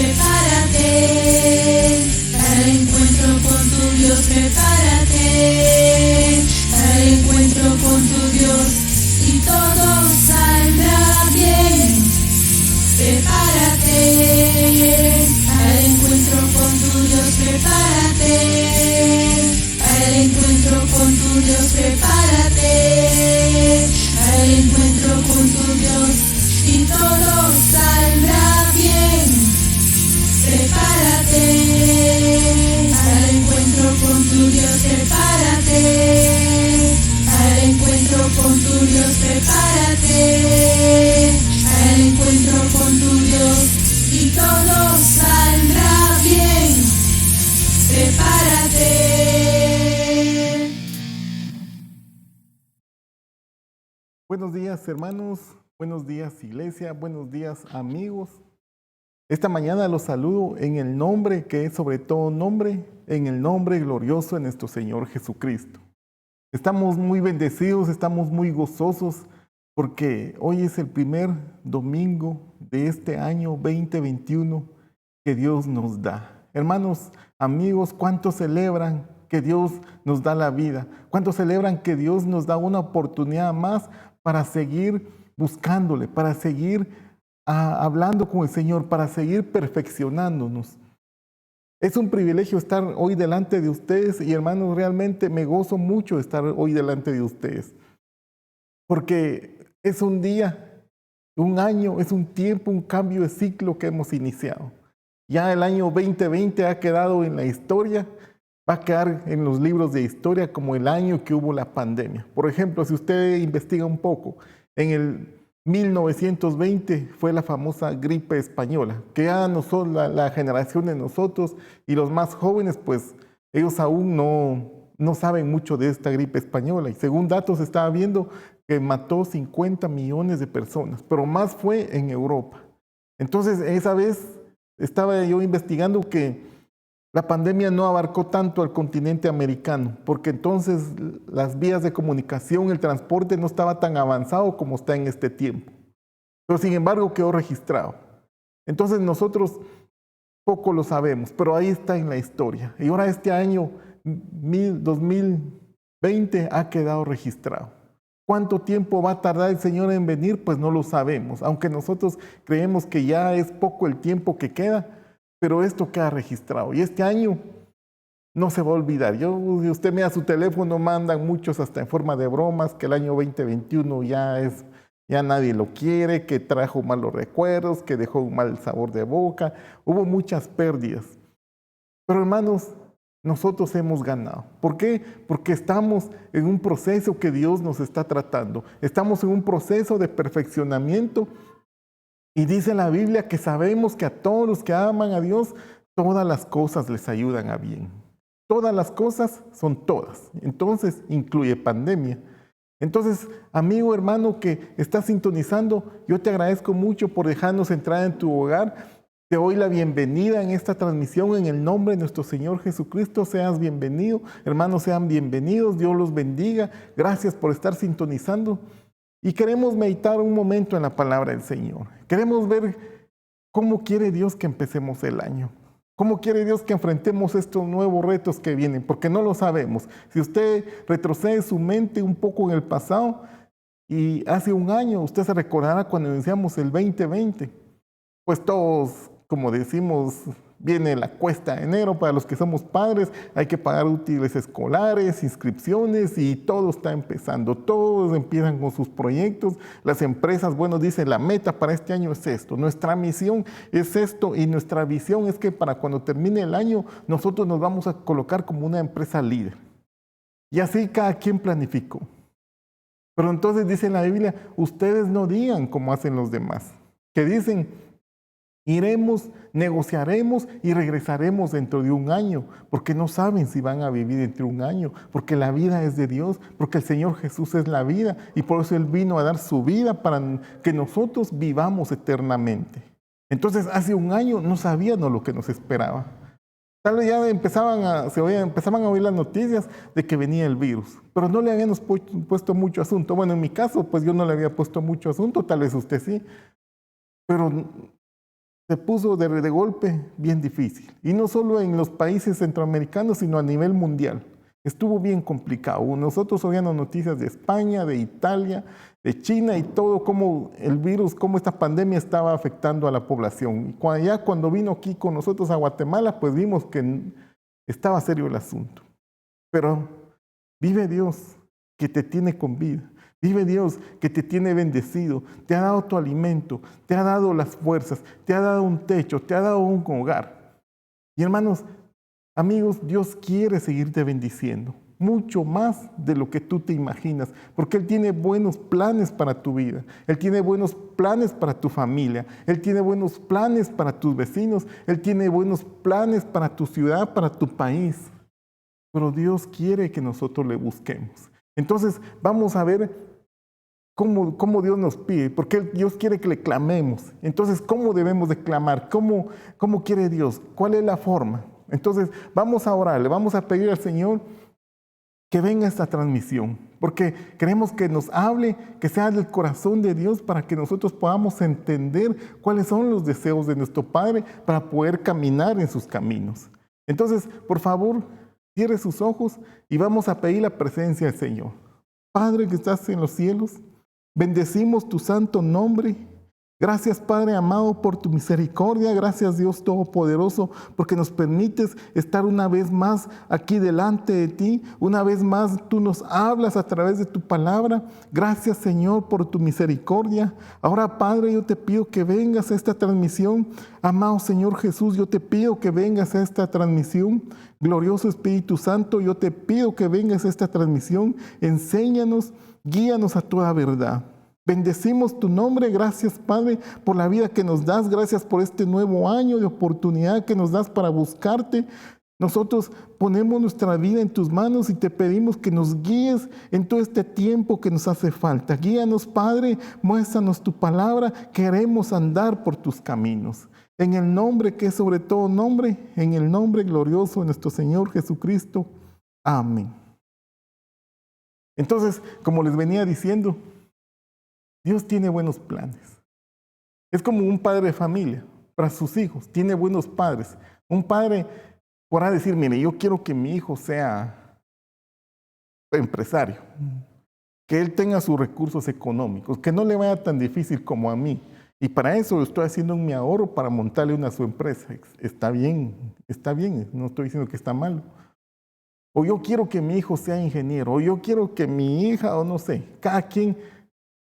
prepárate. Al encuentro con tu Dios, prepárate. Al encuentro con tu Dios y todo saldrá bien. Prepárate. Al encuentro con tu Dios, prepárate. Al encuentro con tu Dios, prepárate. Al encuentro con tu Dios y todo saldrá bien. Prepárate. Al encuentro con tu Dios, prepárate. Al encuentro con tu Dios, prepárate. Al encuentro con tu Dios y todo saldrá bien. Prepárate. Buenos días, hermanos, buenos días, iglesia, buenos días, amigos. Esta mañana los saludo en el nombre que es sobre todo nombre, en el nombre glorioso de nuestro Señor Jesucristo. Estamos muy bendecidos, estamos muy gozosos porque hoy es el primer domingo de este año 2021 que Dios nos da. Hermanos, amigos, ¿cuántos celebran que Dios nos da la vida? ¿Cuántos celebran que Dios nos da una oportunidad más para seguir buscándole, para seguir hablando con el Señor, para seguir perfeccionándonos? Es un privilegio estar hoy delante de ustedes y hermanos, realmente me gozo mucho de estar hoy delante de ustedes. Porque es un día, un año, es un tiempo, un cambio de ciclo que hemos iniciado. Ya el año 2020 ha quedado en la historia, va a quedar en los libros de historia como el año que hubo la pandemia. Por ejemplo, si usted investiga un poco, en el 1920 fue la famosa gripe española, que ya nosotros, la generación de nosotros y los más jóvenes, pues ellos aún no saben mucho de esta gripe española. Y según datos estaba viendo que mató 50 millones de personas, pero más fue en Europa. Entonces, esa vez estaba yo investigando que la pandemia no abarcó tanto al continente americano, porque entonces las vías de comunicación, el transporte no estaba tan avanzado como está en este tiempo. Pero sin embargo quedó registrado. Entonces nosotros poco lo sabemos, pero ahí está en la historia. Y ahora este año 2020 ha quedado registrado. ¿Cuánto tiempo va a tardar el Señor en venir? Pues no lo sabemos, aunque nosotros creemos que ya es poco el tiempo que queda, pero esto queda registrado. Y este año no se va a olvidar. Si usted mira su teléfono, mandan muchos hasta en forma de bromas, que el año 2021 ya nadie lo quiere, que trajo malos recuerdos, que dejó un mal sabor de boca. Hubo muchas pérdidas. Pero hermanos, nosotros hemos ganado. ¿Por qué? Porque estamos en un proceso que Dios nos está tratando. Estamos en un proceso de perfeccionamiento. Y dice la Biblia que sabemos que a todos los que aman a Dios, todas las cosas les ayudan a bien. Todas las cosas son todas. Entonces, incluye pandemia. Entonces, amigo, hermano que está sintonizando, yo te agradezco mucho por dejarnos entrar en tu hogar. Te doy la bienvenida en esta transmisión en el nombre de nuestro Señor Jesucristo. Seas bienvenido. Hermanos, sean bienvenidos. Dios los bendiga. Gracias por estar sintonizando. Y queremos meditar un momento en la palabra del Señor. Queremos ver cómo quiere Dios que empecemos el año. Cómo quiere Dios que enfrentemos estos nuevos retos que vienen, porque no lo sabemos. Si usted retrocede su mente un poco en el pasado, y hace un año, usted se recordará cuando iniciamos el 2020, pues todos, como decimos, viene la cuesta de enero para los que somos padres, hay que pagar útiles escolares, inscripciones y todo está empezando. Todos empiezan con sus proyectos. Las empresas, bueno, dicen la meta para este año es esto, nuestra misión es esto y nuestra visión es que para cuando termine el año nosotros nos vamos a colocar como una empresa líder. Y así cada quien planificó. Pero entonces dice la Biblia, ustedes no digan como hacen los demás, que dicen, iremos, negociaremos y regresaremos dentro de un año, porque no saben si van a vivir dentro de un año, porque la vida es de Dios, porque el Señor Jesús es la vida y por eso Él vino a dar su vida para que nosotros vivamos eternamente. Entonces hace un año no sabíamos lo que nos esperaba. Tal vez ya empezaban a oír las noticias de que venía el virus, pero no le habíamos puesto mucho asunto. Bueno, en mi caso, pues yo no le había puesto mucho asunto, tal vez usted sí, pero se puso de golpe bien difícil. Y no solo en los países centroamericanos, sino a nivel mundial. Estuvo bien complicado. Nosotros oíamos noticias de España, de Italia, de China y todo, cómo el virus, cómo esta pandemia estaba afectando a la población. Y ya cuando vino aquí con nosotros a Guatemala, pues vimos que estaba serio el asunto. Pero vive Dios que te tiene con vida. Vive Dios que te tiene bendecido, te ha dado tu alimento, te ha dado las fuerzas, te ha dado un techo, te ha dado un hogar. Y hermanos, amigos, Dios quiere seguirte bendiciendo, mucho más de lo que tú te imaginas, porque Él tiene buenos planes para tu vida, Él tiene buenos planes para tu familia, Él tiene buenos planes para tus vecinos, Él tiene buenos planes para tu ciudad, para tu país. Pero Dios quiere que nosotros le busquemos. Entonces vamos a ver cómo Dios nos pide, porque Dios quiere que le clamemos. Entonces, ¿cómo debemos de clamar? ¿Cómo quiere Dios? ¿Cuál es la forma? Entonces, vamos a orarle, vamos a pedir al Señor que venga esta transmisión, porque queremos que nos hable, que sea del corazón de Dios para que nosotros podamos entender cuáles son los deseos de nuestro Padre para poder caminar en sus caminos. Entonces, por favor, cierre sus ojos y vamos a pedir la presencia del Señor. Padre que estás en los cielos, bendecimos tu santo nombre. Gracias, Padre amado, por tu misericordia. Gracias, Dios Todopoderoso, porque nos permites estar una vez más aquí delante de ti. Una vez más tú nos hablas a través de tu palabra. Gracias, Señor, por tu misericordia. Ahora, Padre, yo te pido que vengas a esta transmisión. Amado Señor Jesús, yo te pido que vengas a esta transmisión. Glorioso Espíritu Santo, yo te pido que vengas a esta transmisión. Enséñanos, guíanos a toda verdad. Bendecimos tu nombre, gracias Padre por la vida que nos das, gracias por este nuevo año de oportunidad que nos das para buscarte. Nosotros ponemos nuestra vida en tus manos y te pedimos que nos guíes en todo este tiempo que nos hace falta. Guíanos, Padre, muéstranos tu palabra, queremos andar por tus caminos. En el nombre que es sobre todo nombre, en el nombre glorioso de nuestro Señor Jesucristo. Amén. Entonces, como les venía diciendo, Dios tiene buenos planes. Es como un padre de familia para sus hijos. Tiene buenos padres. Un padre podrá decir, mire, yo quiero que mi hijo sea empresario, que él tenga sus recursos económicos, que no le vaya tan difícil como a mí. Y para eso estoy haciendo mi ahorro para montarle una a su empresa. Está bien, no estoy diciendo que está mal. O yo quiero que mi hijo sea ingeniero, o yo quiero que mi hija, o no sé, cada quien,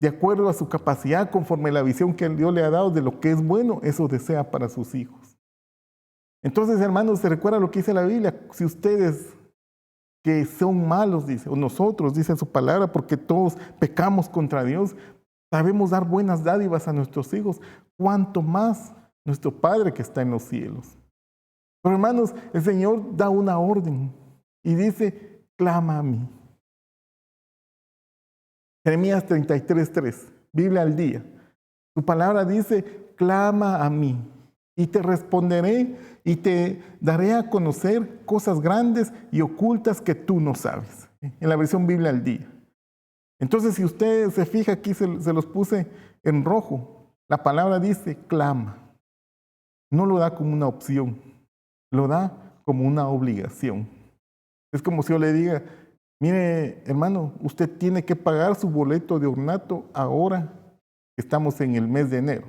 de acuerdo a su capacidad, conforme la visión que Dios le ha dado de lo que es bueno, eso desea para sus hijos. Entonces, hermanos, se recuerda lo que dice la Biblia. Si ustedes que son malos, dice, o nosotros, dice su palabra, porque todos pecamos contra Dios, sabemos dar buenas dádivas a nuestros hijos, cuanto más nuestro Padre que está en los cielos. Pero hermanos, el Señor da una orden y dice, clama a mí. Jeremías 33:3, Biblia al día. Su palabra dice, clama a mí y te responderé y te daré a conocer cosas grandes y ocultas que tú no sabes. En la versión Biblia al día. Entonces, si usted se fija aquí, se los puse en rojo. La palabra dice, clama. No lo da como una opción, lo da como una obligación. Es como si yo le diga, mire, hermano, usted tiene que pagar su boleto de ornato ahora que estamos en el mes de enero.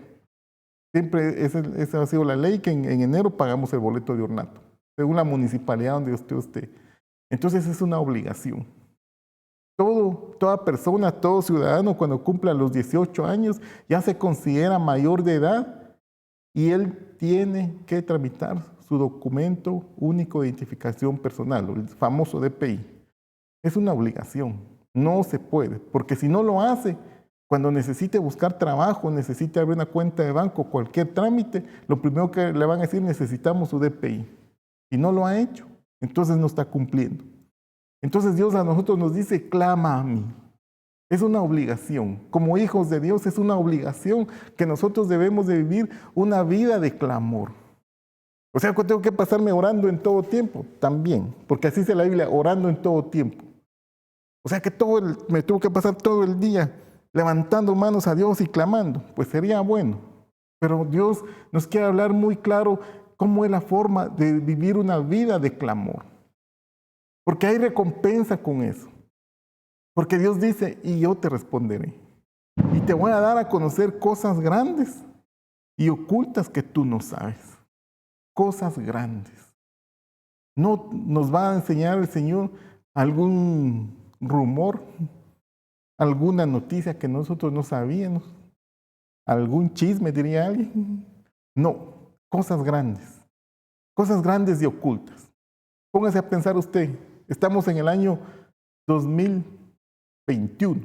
Siempre esa ha sido la ley, que en enero pagamos el boleto de ornato, según la municipalidad donde usted esté. Entonces es una obligación. Toda persona, todo ciudadano, cuando cumpla los 18 años, ya se considera mayor de edad y él tiene que tramitar su documento único de identificación personal, el famoso DPI. Es una obligación, no se puede, porque si no lo hace, cuando necesite buscar trabajo, necesite abrir una cuenta de banco, cualquier trámite, lo primero que le van a decir, necesitamos su DPI. Y no lo ha hecho, entonces no está cumpliendo. Entonces Dios a nosotros nos dice, clama a mí. Es una obligación. Como hijos de Dios es una obligación que nosotros debemos de vivir una vida de clamor. O sea, que tengo que pasarme orando en todo tiempo, también, porque así dice la Biblia, orando en todo tiempo. O sea que me tengo que pasar todo el día levantando manos a Dios y clamando, pues sería bueno. Pero Dios nos quiere hablar muy claro cómo es la forma de vivir una vida de clamor. Porque hay recompensa con eso. Porque Dios dice, y yo te responderé. Y te voy a dar a conocer cosas grandes y ocultas que tú no sabes. Cosas grandes. No nos va a enseñar el Señor algún rumor, alguna noticia que nosotros no sabíamos, algún chisme, diría alguien. No, cosas grandes y ocultas. Póngase a pensar usted, estamos en el año 2021.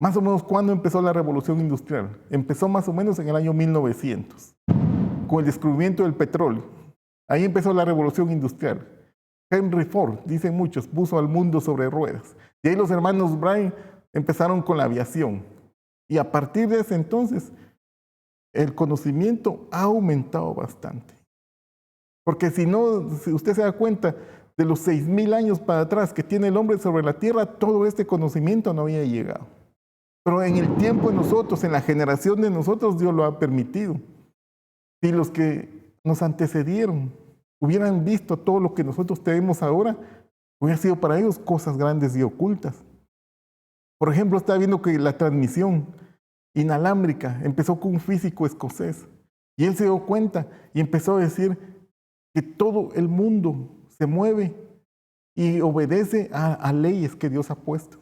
Más o menos, ¿cuándo empezó la revolución industrial? Empezó más o menos en el año 1900, con el descubrimiento del petróleo. Ahí empezó la revolución industrial. Henry Ford, dicen muchos, puso al mundo sobre ruedas. Y ahí los hermanos Wright empezaron con la aviación. Y a partir de ese entonces, el conocimiento ha aumentado bastante. Porque si usted se da cuenta, de los 6,000 años para atrás que tiene el hombre sobre la tierra, todo este conocimiento no había llegado. Pero en el tiempo de nosotros, en la generación de nosotros, Dios lo ha permitido. Si los que nos antecedieron hubieran visto todo lo que nosotros tenemos ahora, hubiera sido para ellos cosas grandes y ocultas. Por ejemplo, está viendo que la transmisión inalámbrica empezó con un físico escocés. Y él se dio cuenta y empezó a decir que todo el mundo se mueve y obedece a leyes que Dios ha puesto.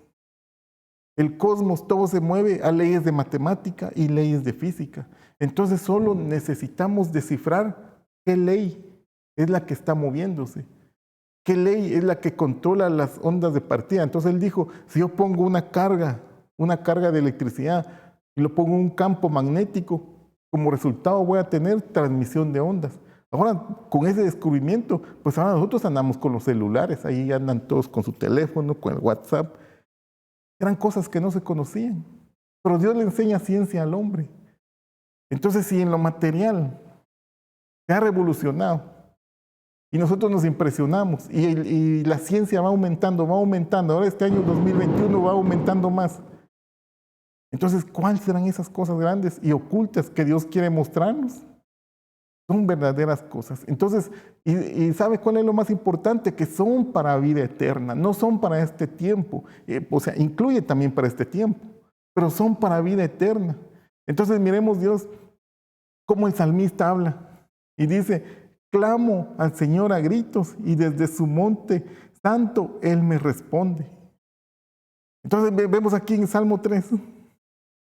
El cosmos todo se mueve a leyes de matemática y leyes de física. Entonces solo necesitamos descifrar qué ley es la que está moviéndose. ¿Qué ley es la que controla las ondas de partida? Entonces él dijo, si yo pongo una carga de electricidad y lo pongo en un campo magnético, como resultado voy a tener transmisión de ondas. Ahora, con ese descubrimiento, pues ahora nosotros andamos con los celulares, ahí andan todos con su teléfono, con el WhatsApp. Eran cosas que no se conocían, pero Dios le enseña ciencia al hombre. Entonces, si en lo material se ha revolucionado y nosotros nos impresionamos y la ciencia va aumentando, ahora este año 2021 va aumentando más. Entonces, ¿cuáles serán esas cosas grandes y ocultas que Dios quiere mostrarnos? Son verdaderas cosas. Entonces, ¿y sabe cuál es lo más importante? Que son para vida eterna, no son para este tiempo. O sea, incluye también para este tiempo, pero son para vida eterna. Entonces, miremos Dios, cómo el salmista habla y dice, clamo al Señor a gritos y desde su monte santo Él me responde. Entonces, vemos aquí en Salmo 3,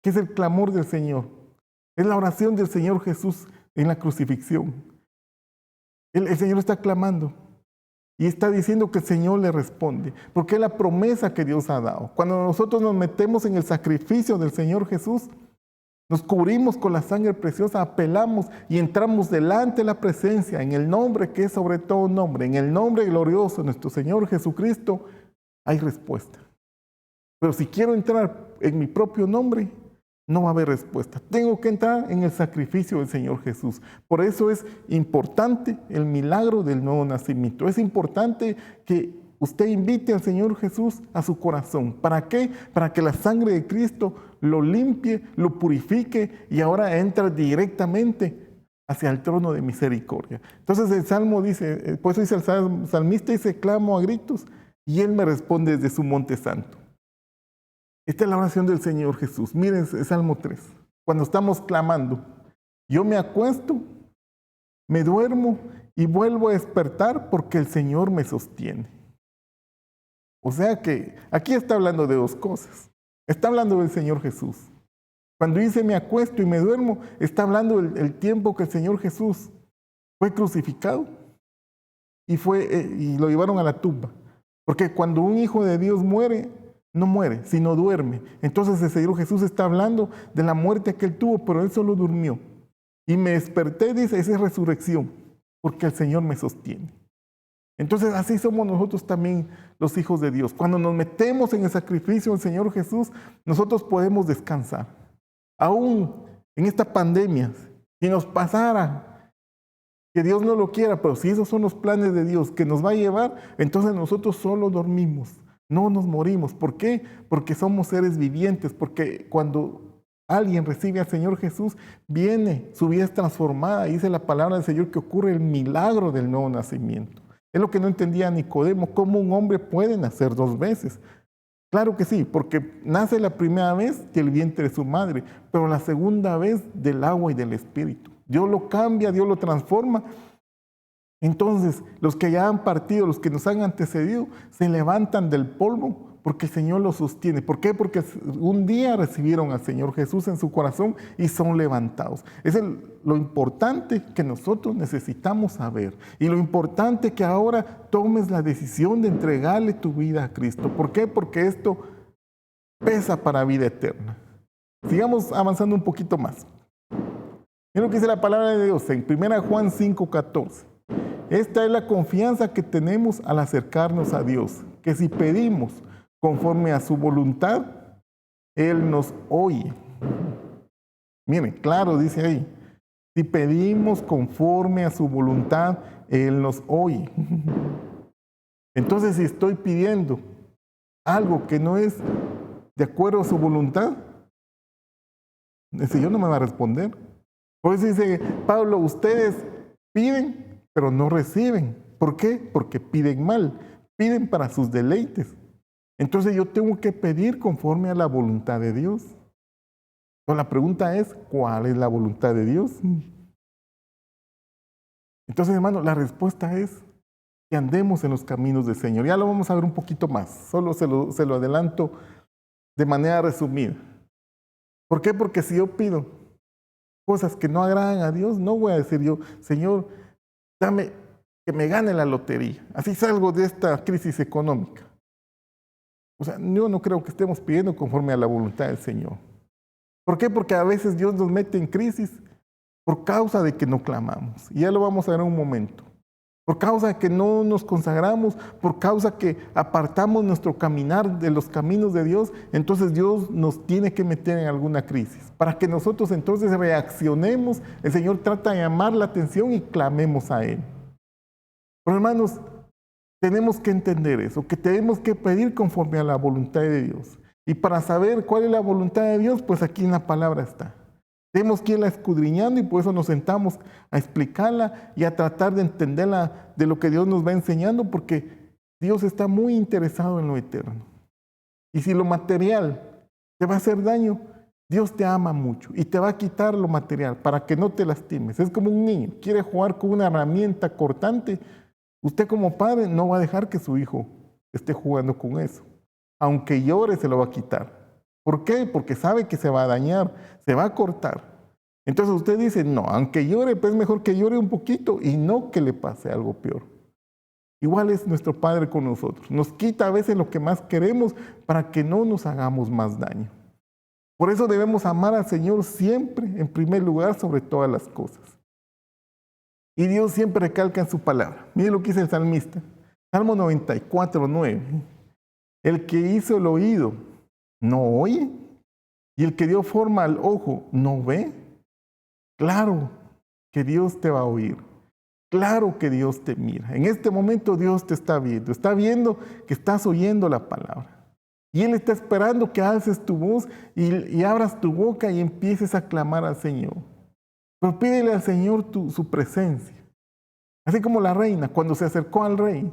que es el clamor del Señor. Es la oración del Señor Jesús en la crucifixión. El Señor está clamando y está diciendo que el Señor le responde, porque es la promesa que Dios ha dado. Cuando nosotros nos metemos en el sacrificio del Señor Jesús, nos cubrimos con la sangre preciosa, apelamos y entramos delante de la presencia, en el nombre que es sobre todo nombre, en el nombre glorioso de nuestro Señor Jesucristo, hay respuesta. Pero si quiero entrar en mi propio nombre, no va a haber respuesta. Tengo que entrar en el sacrificio del Señor Jesús. Por eso es importante el milagro del nuevo nacimiento. Es importante que usted invite al Señor Jesús a su corazón. ¿Para qué? Para que la sangre de Cristo lo limpie, lo purifique y ahora entra directamente hacia el trono de misericordia. Entonces el Salmo dice, por eso dice el salmista, dice, clamo a gritos y Él me responde desde su monte santo. Esta es la oración del Señor Jesús. Miren el Salmo 3. Cuando estamos clamando, yo me acuesto, me duermo y vuelvo a despertar porque el Señor me sostiene. O sea que aquí está hablando de dos cosas. Está hablando del Señor Jesús. Cuando dice me acuesto y me duermo, está hablando del tiempo que el Señor Jesús fue crucificado y lo llevaron a la tumba. Porque cuando un hijo de Dios muere, no muere, sino duerme. Entonces el Señor Jesús está hablando de la muerte que Él tuvo, pero Él solo durmió. Y me desperté, dice, esa es resurrección, porque el Señor me sostiene. Entonces así somos nosotros también los hijos de Dios. Cuando nos metemos en el sacrificio del Señor Jesús, nosotros podemos descansar. Aún en esta pandemia, si nos pasara, que Dios no lo quiera, pero si esos son los planes de Dios que nos va a llevar, entonces nosotros solo dormimos. No nos morimos. ¿Por qué? Porque somos seres vivientes, porque cuando alguien recibe al Señor Jesús, viene, su vida es transformada. Dice la palabra del Señor que ocurre el milagro del nuevo nacimiento. Es lo que no entendía Nicodemo, cómo un hombre puede nacer 2 veces. Claro que sí, porque nace la primera vez del vientre de su madre, pero la segunda vez del agua y del Espíritu. Dios lo cambia, Dios lo transforma. Entonces, los que ya han partido, los que nos han antecedido, se levantan del polvo porque el Señor los sostiene. ¿Por qué? Porque un día recibieron al Señor Jesús en su corazón y son levantados. Es lo importante que nosotros necesitamos saber. Y lo importante que ahora tomes la decisión de entregarle tu vida a Cristo. ¿Por qué? Porque esto pesa para vida eterna. Sigamos avanzando un poquito más. Miren lo que dice la palabra de Dios en 1 Juan 5:14. Esta es la confianza que tenemos al acercarnos a Dios, que si pedimos conforme a su voluntad, Él nos oye. Miren, claro, dice ahí, si pedimos conforme a su voluntad, Él nos oye. Entonces, si estoy pidiendo algo que no es de acuerdo a su voluntad, el Señor no me va a responder. Por eso dice Pablo, ustedes piden, pero no reciben. ¿Por qué? Porque piden mal, piden para sus deleites. Entonces yo tengo que pedir conforme a la voluntad de Dios. Pero la pregunta es, ¿cuál es la voluntad de Dios? Entonces, hermano, la respuesta es que andemos en los caminos del Señor. Ya lo vamos a ver un poquito más, solo se lo adelanto de manera resumida. ¿Por qué? Porque si yo pido cosas que no agradan a Dios, no voy a decir yo, Señor, dame que me gane la lotería, así salgo de esta crisis económica. O sea, yo no creo que estemos pidiendo conforme a la voluntad del Señor. ¿Por qué? Porque a veces Dios nos mete en crisis por causa de que no clamamos. Y ya lo vamos a ver en un momento. Por causa de que no nos consagramos, por causa que apartamos nuestro caminar de los caminos de Dios, entonces Dios nos tiene que meter en alguna crisis. Para que nosotros entonces reaccionemos, el Señor trata de llamar la atención y clamemos a Él. Pero hermanos, tenemos que entender eso, que tenemos que pedir conforme a la voluntad de Dios. Y para saber cuál es la voluntad de Dios, pues aquí en la palabra está. Tenemos que irla escudriñando y por eso nos sentamos a explicarla y a tratar de entenderla de lo que Dios nos va enseñando, porque Dios está muy interesado en lo eterno. Y si lo material te va a hacer daño, Dios te ama mucho y te va a quitar lo material para que no te lastimes. Es como un niño, quiere jugar con una herramienta cortante. Usted como padre no va a dejar que su hijo esté jugando con eso. Aunque llore, se lo va a quitar. ¿Por qué? Porque sabe que se va a dañar, se va a cortar. Entonces usted dice, no, aunque llore, pues es mejor que llore un poquito y no que le pase algo peor. Igual es nuestro Padre con nosotros. Nos quita a veces lo que más queremos para que no nos hagamos más daño. Por eso debemos amar al Señor siempre, en primer lugar, sobre todas las cosas. Y Dios siempre recalca en su palabra. Mire lo que dice el salmista. Salmo 94:9. El que hizo el oído no oye, y el que dio forma al ojo no ve. Claro que Dios te va a oír. Claro que Dios te mira. En este momento Dios te está viendo. Está viendo que estás oyendo la palabra. Y Él está esperando que alces tu voz y abras tu boca y empieces a clamar al Señor. Pero pídele al Señor su presencia. Así como la reina, cuando se acercó al rey,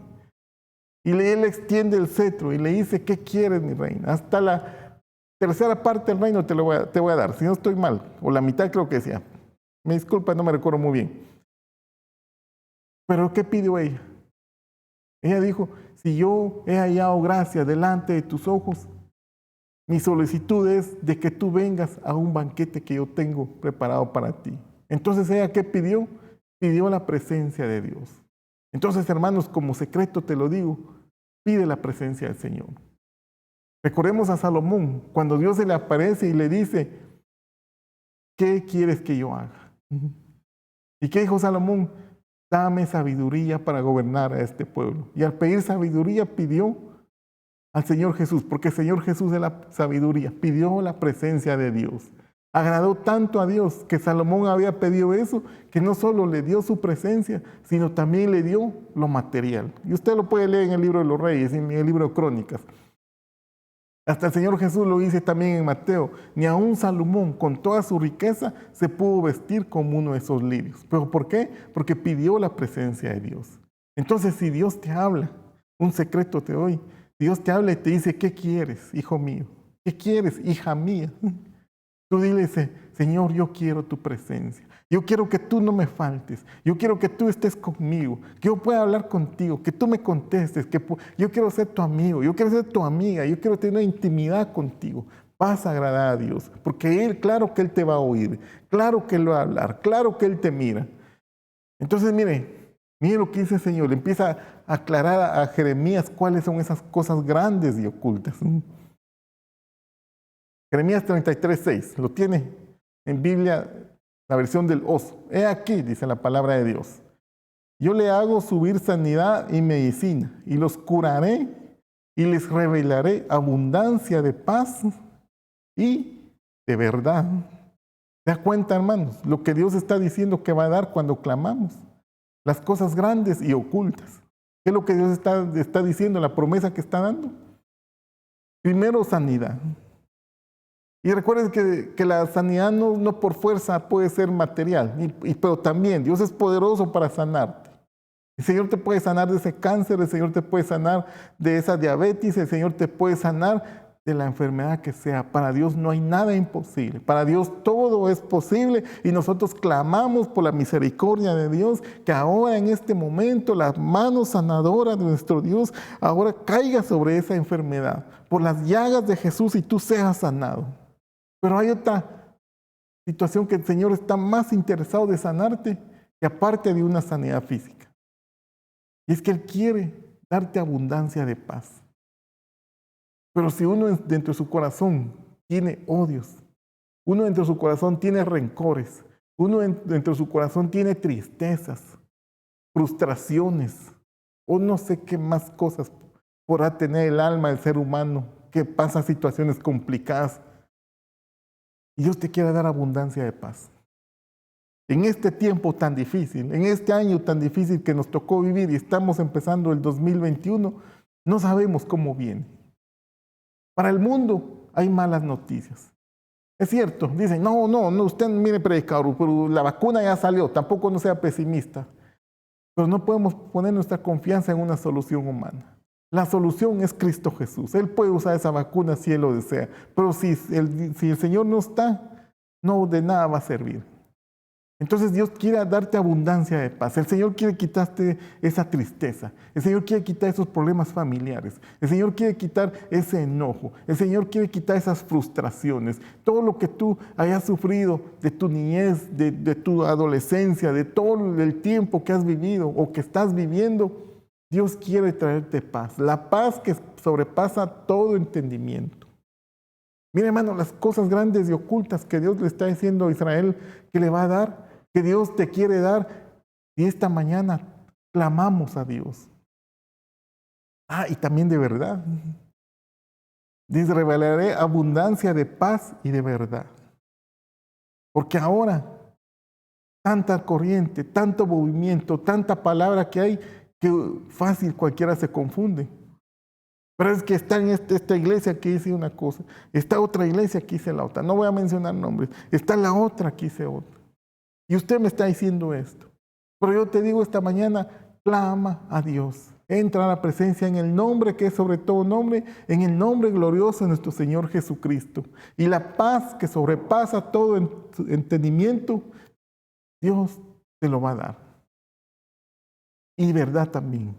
y él extiende el cetro y le dice, ¿qué quieres, mi reina? Hasta la tercera parte del reino te voy a dar, si no estoy mal, o la mitad creo que decía. Me disculpa, no me recuerdo muy bien. Pero ¿qué pidió ella? Ella dijo, si yo he hallado gracia delante de tus ojos, mi solicitud es de que tú vengas a un banquete que yo tengo preparado para ti. Entonces ella, ¿qué pidió? Pidió la presencia de Dios. Entonces, hermanos, como secreto te lo digo, pide la presencia del Señor. Recordemos a Salomón, cuando Dios se le aparece y le dice, ¿qué quieres que yo haga? ¿Y qué dijo Salomón? Dame sabiduría para gobernar a este pueblo. Y al pedir sabiduría pidió al Señor Jesús, porque el Señor Jesús es la sabiduría, pidió la presencia de Dios. Agradó tanto a Dios que Salomón había pedido eso, que no solo le dio su presencia, sino también le dio lo material. Y usted lo puede leer en el libro de los Reyes, en el libro de Crónicas. Hasta el Señor Jesús lo dice también en Mateo, ni aun Salomón con toda su riqueza se pudo vestir como uno de esos lirios. ¿Pero por qué? Porque pidió la presencia de Dios. Entonces, si Dios te habla, un secreto te doy, Dios te habla y te dice, ¿qué quieres, hijo mío? ¿Qué quieres, hija mía? Tú dile, Señor, yo quiero tu presencia. Yo quiero que tú no me faltes. Yo quiero que tú estés conmigo. Que yo pueda hablar contigo. Que tú me contestes. Yo quiero ser tu amigo. Yo quiero ser tu amiga. Yo quiero tener intimidad contigo. Vas a agradar a Dios. Porque Él, claro que Él te va a oír. Claro que Él va a hablar. Claro que Él te mira. Entonces, mire lo que dice el Señor. Le empieza a aclarar a Jeremías cuáles son esas cosas grandes y ocultas. Jeremías 33:6, lo tiene en Biblia, la versión del oso. He aquí, dice la palabra de Dios. Yo le hago subir sanidad y medicina, y los curaré, y les revelaré abundancia de paz y de verdad. ¿Se da cuenta, hermanos? Lo que Dios está diciendo que va a dar cuando clamamos. Las cosas grandes y ocultas. ¿Qué es lo que Dios está diciendo, la promesa que está dando? Primero, sanidad. Y recuerden que la sanidad no por fuerza puede ser material, pero también Dios es poderoso para sanarte. El Señor te puede sanar de ese cáncer, el Señor te puede sanar de esa diabetes, el Señor te puede sanar de la enfermedad que sea. Para Dios no hay nada imposible, para Dios todo es posible y nosotros clamamos por la misericordia de Dios, que ahora en este momento la mano sanadora de nuestro Dios ahora caiga sobre esa enfermedad, por las llagas de Jesús y tú seas sanado. Pero hay otra situación que el Señor está más interesado de sanarte que aparte de una sanidad física. Y es que Él quiere darte abundancia de paz. Pero si uno dentro de su corazón tiene odios, uno dentro de su corazón tiene rencores, uno dentro de su corazón tiene tristezas, frustraciones, o no sé qué más cosas podrá tener el alma del ser humano que pasa situaciones complicadas. Y Dios te quiere dar abundancia de paz. En este tiempo tan difícil, en este año tan difícil que nos tocó vivir y estamos empezando el 2021, no sabemos cómo viene. Para el mundo hay malas noticias. Es cierto, dicen, no, usted mire predicador, pero la vacuna ya salió, tampoco no sea pesimista. Pero no podemos poner nuestra confianza en una solución humana. La solución es Cristo Jesús. Él puede usar esa vacuna si Él lo desea. Pero si el Señor no está, no de nada va a servir. Entonces Dios quiere darte abundancia de paz. El Señor quiere quitarte esa tristeza. El Señor quiere quitar esos problemas familiares. El Señor quiere quitar ese enojo. El Señor quiere quitar esas frustraciones. Todo lo que tú hayas sufrido de tu niñez, de tu adolescencia, de todo el tiempo que has vivido o que estás viviendo, Dios quiere traerte paz, la paz que sobrepasa todo entendimiento. Mira, hermano, las cosas grandes y ocultas que Dios le está diciendo a Israel que le va a dar, que Dios te quiere dar, y esta mañana clamamos a Dios. Y también de verdad. Dice, revelaré abundancia de paz y de verdad. Porque ahora, tanta corriente, tanto movimiento, tanta palabra que hay, que fácil cualquiera se confunde. Pero es que está en esta iglesia que dice una cosa, está otra iglesia que dice la otra. No voy a mencionar nombres. Está la otra que dice otra. Y usted me está diciendo esto. Pero yo te digo esta mañana, clama a Dios. Entra a la presencia en el nombre que es sobre todo nombre, en el nombre glorioso de nuestro Señor Jesucristo. Y la paz que sobrepasa todo entendimiento, Dios te lo va a dar. Y verdad también.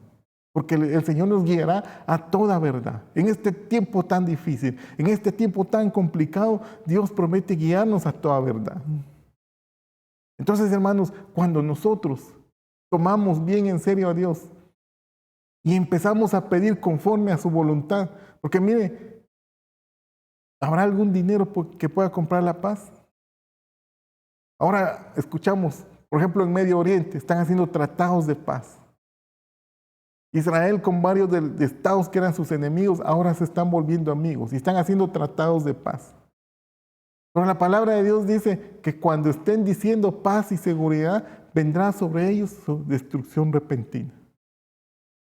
Porque el Señor nos guiará a toda verdad. En este tiempo tan difícil, en este tiempo tan complicado, Dios promete guiarnos a toda verdad. Entonces, hermanos, cuando nosotros tomamos bien en serio a Dios y empezamos a pedir conforme a su voluntad, porque mire, ¿habrá algún dinero que pueda comprar la paz? Ahora escuchamos, por ejemplo, en Medio Oriente están haciendo tratados de paz. Israel con varios de estados que eran sus enemigos, ahora se están volviendo amigos y están haciendo tratados de paz. Pero la palabra de Dios dice que cuando estén diciendo paz y seguridad, vendrá sobre ellos su destrucción repentina.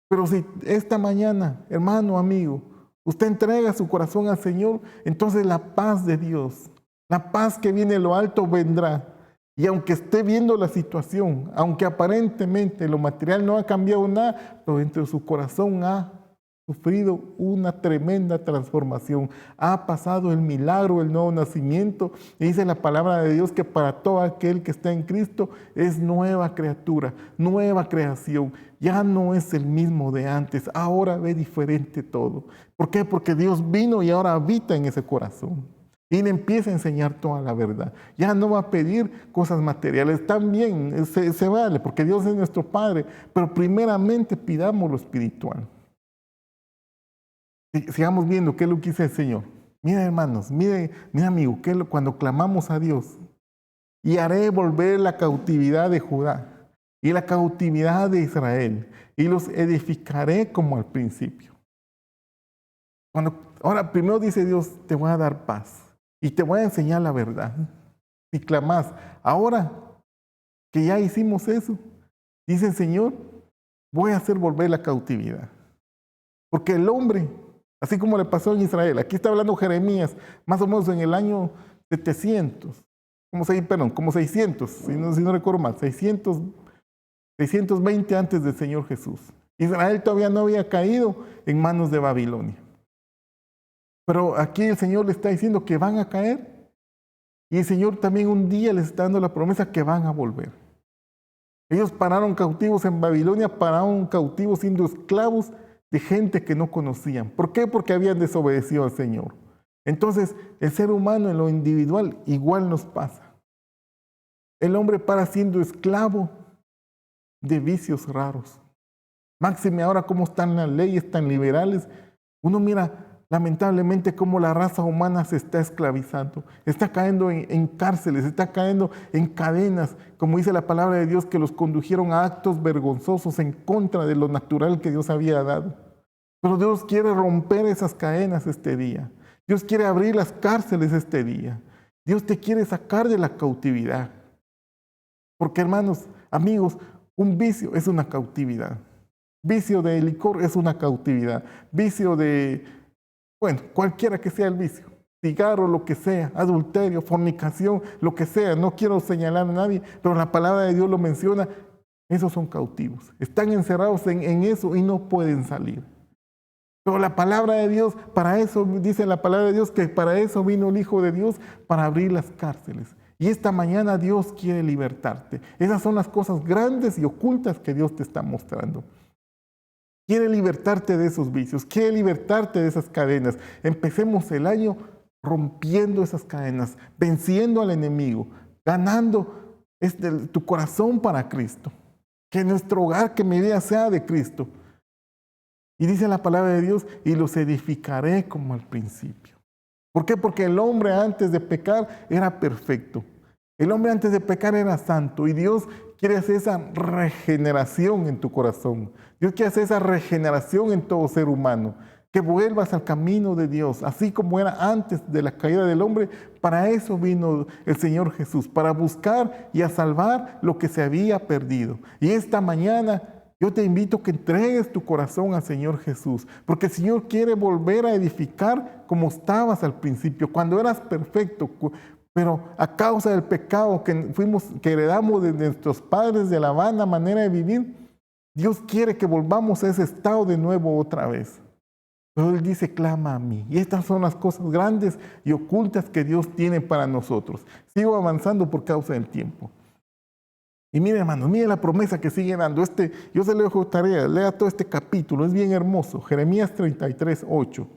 Pero si esta mañana, hermano, amigo, usted entrega su corazón al Señor, entonces la paz de Dios, la paz que viene de lo alto vendrá. Y aunque esté viendo la situación, aunque aparentemente lo material no ha cambiado nada, pero dentro de su corazón ha sufrido una tremenda transformación. Ha pasado el milagro, el nuevo nacimiento. Y dice la palabra de Dios que para todo aquel que está en Cristo es nueva criatura, nueva creación. Ya no es el mismo de antes, ahora ve diferente todo. ¿Por qué? Porque Dios vino y ahora habita en ese corazón. Y le empieza a enseñar toda la verdad. Ya no va a pedir cosas materiales. También se vale, porque Dios es nuestro Padre. Pero primeramente pidamos lo espiritual. Sigamos viendo qué es lo que dice el Señor. Mira, hermanos, mira amigo, cuando clamamos a Dios. Y haré volver la cautividad de Judá y la cautividad de Israel. Y los edificaré como al principio. Ahora primero dice Dios, te voy a dar paz. Y te voy a enseñar la verdad. Si clamas, ahora que ya hicimos eso, dice el Señor, voy a hacer volver la cautividad. Porque el hombre, así como le pasó en Israel, aquí está hablando Jeremías, más o menos en el año 700, como 600, si no recuerdo mal, 620 antes del Señor Jesús. Israel todavía no había caído en manos de Babilonia. Pero aquí el Señor le está diciendo que van a caer. Y el Señor también un día les está dando la promesa que van a volver. Ellos pararon cautivos en Babilonia, pararon cautivos siendo esclavos de gente que no conocían. ¿Por qué? Porque habían desobedecido al Señor. Entonces, el ser humano en lo individual igual nos pasa. El hombre para siendo esclavo de vicios raros. Máxime ahora cómo están las leyes tan liberales. Uno mira lamentablemente cómo la raza humana se está esclavizando, está cayendo en cárceles, está cayendo en cadenas, como dice la palabra de Dios, que los condujeron a actos vergonzosos en contra de lo natural que Dios había dado. Pero Dios quiere romper esas cadenas este día. Dios quiere abrir las cárceles este día. Dios te quiere sacar de la cautividad. Porque hermanos, amigos, un vicio es una cautividad. Vicio de licor es una cautividad. Vicio de cualquiera que sea el vicio, cigarro, lo que sea, adulterio, fornicación, lo que sea, no quiero señalar a nadie, pero la palabra de Dios lo menciona, esos son cautivos, están encerrados en eso y no pueden salir. Pero la palabra de Dios, para eso, dice la palabra de Dios, que para eso vino el Hijo de Dios, para abrir las cárceles. Y esta mañana Dios quiere libertarte. Esas son las cosas grandes y ocultas que Dios te está mostrando. Quiere libertarte de esos vicios, quiere libertarte de esas cadenas. Empecemos el año rompiendo esas cadenas, venciendo al enemigo, ganando tu corazón para Cristo. Que nuestro hogar, que mi vida sea de Cristo. Y dice la palabra de Dios, y los edificaré como al principio. ¿Por qué? Porque el hombre antes de pecar era perfecto. El hombre antes de pecar era santo y Dios quiere hacer esa regeneración en tu corazón. Dios quiere hacer esa regeneración en todo ser humano. Que vuelvas al camino de Dios, así como era antes de la caída del hombre. Para eso vino el Señor Jesús, para buscar y a salvar lo que se había perdido. Y esta mañana yo te invito a que entregues tu corazón al Señor Jesús, porque el Señor quiere volver a edificar como estabas al principio, cuando eras perfecto. Pero a causa del pecado que heredamos de nuestros padres, de la vana manera de vivir, Dios quiere que volvamos a ese estado de nuevo otra vez. Pero Él dice, clama a mí. Y estas son las cosas grandes y ocultas que Dios tiene para nosotros. Sigo avanzando por causa del tiempo. Y mire, hermanos, mire la promesa que sigue dando. Yo se le dejo tarea, lea todo este capítulo, es bien hermoso. Jeremías 33, 8.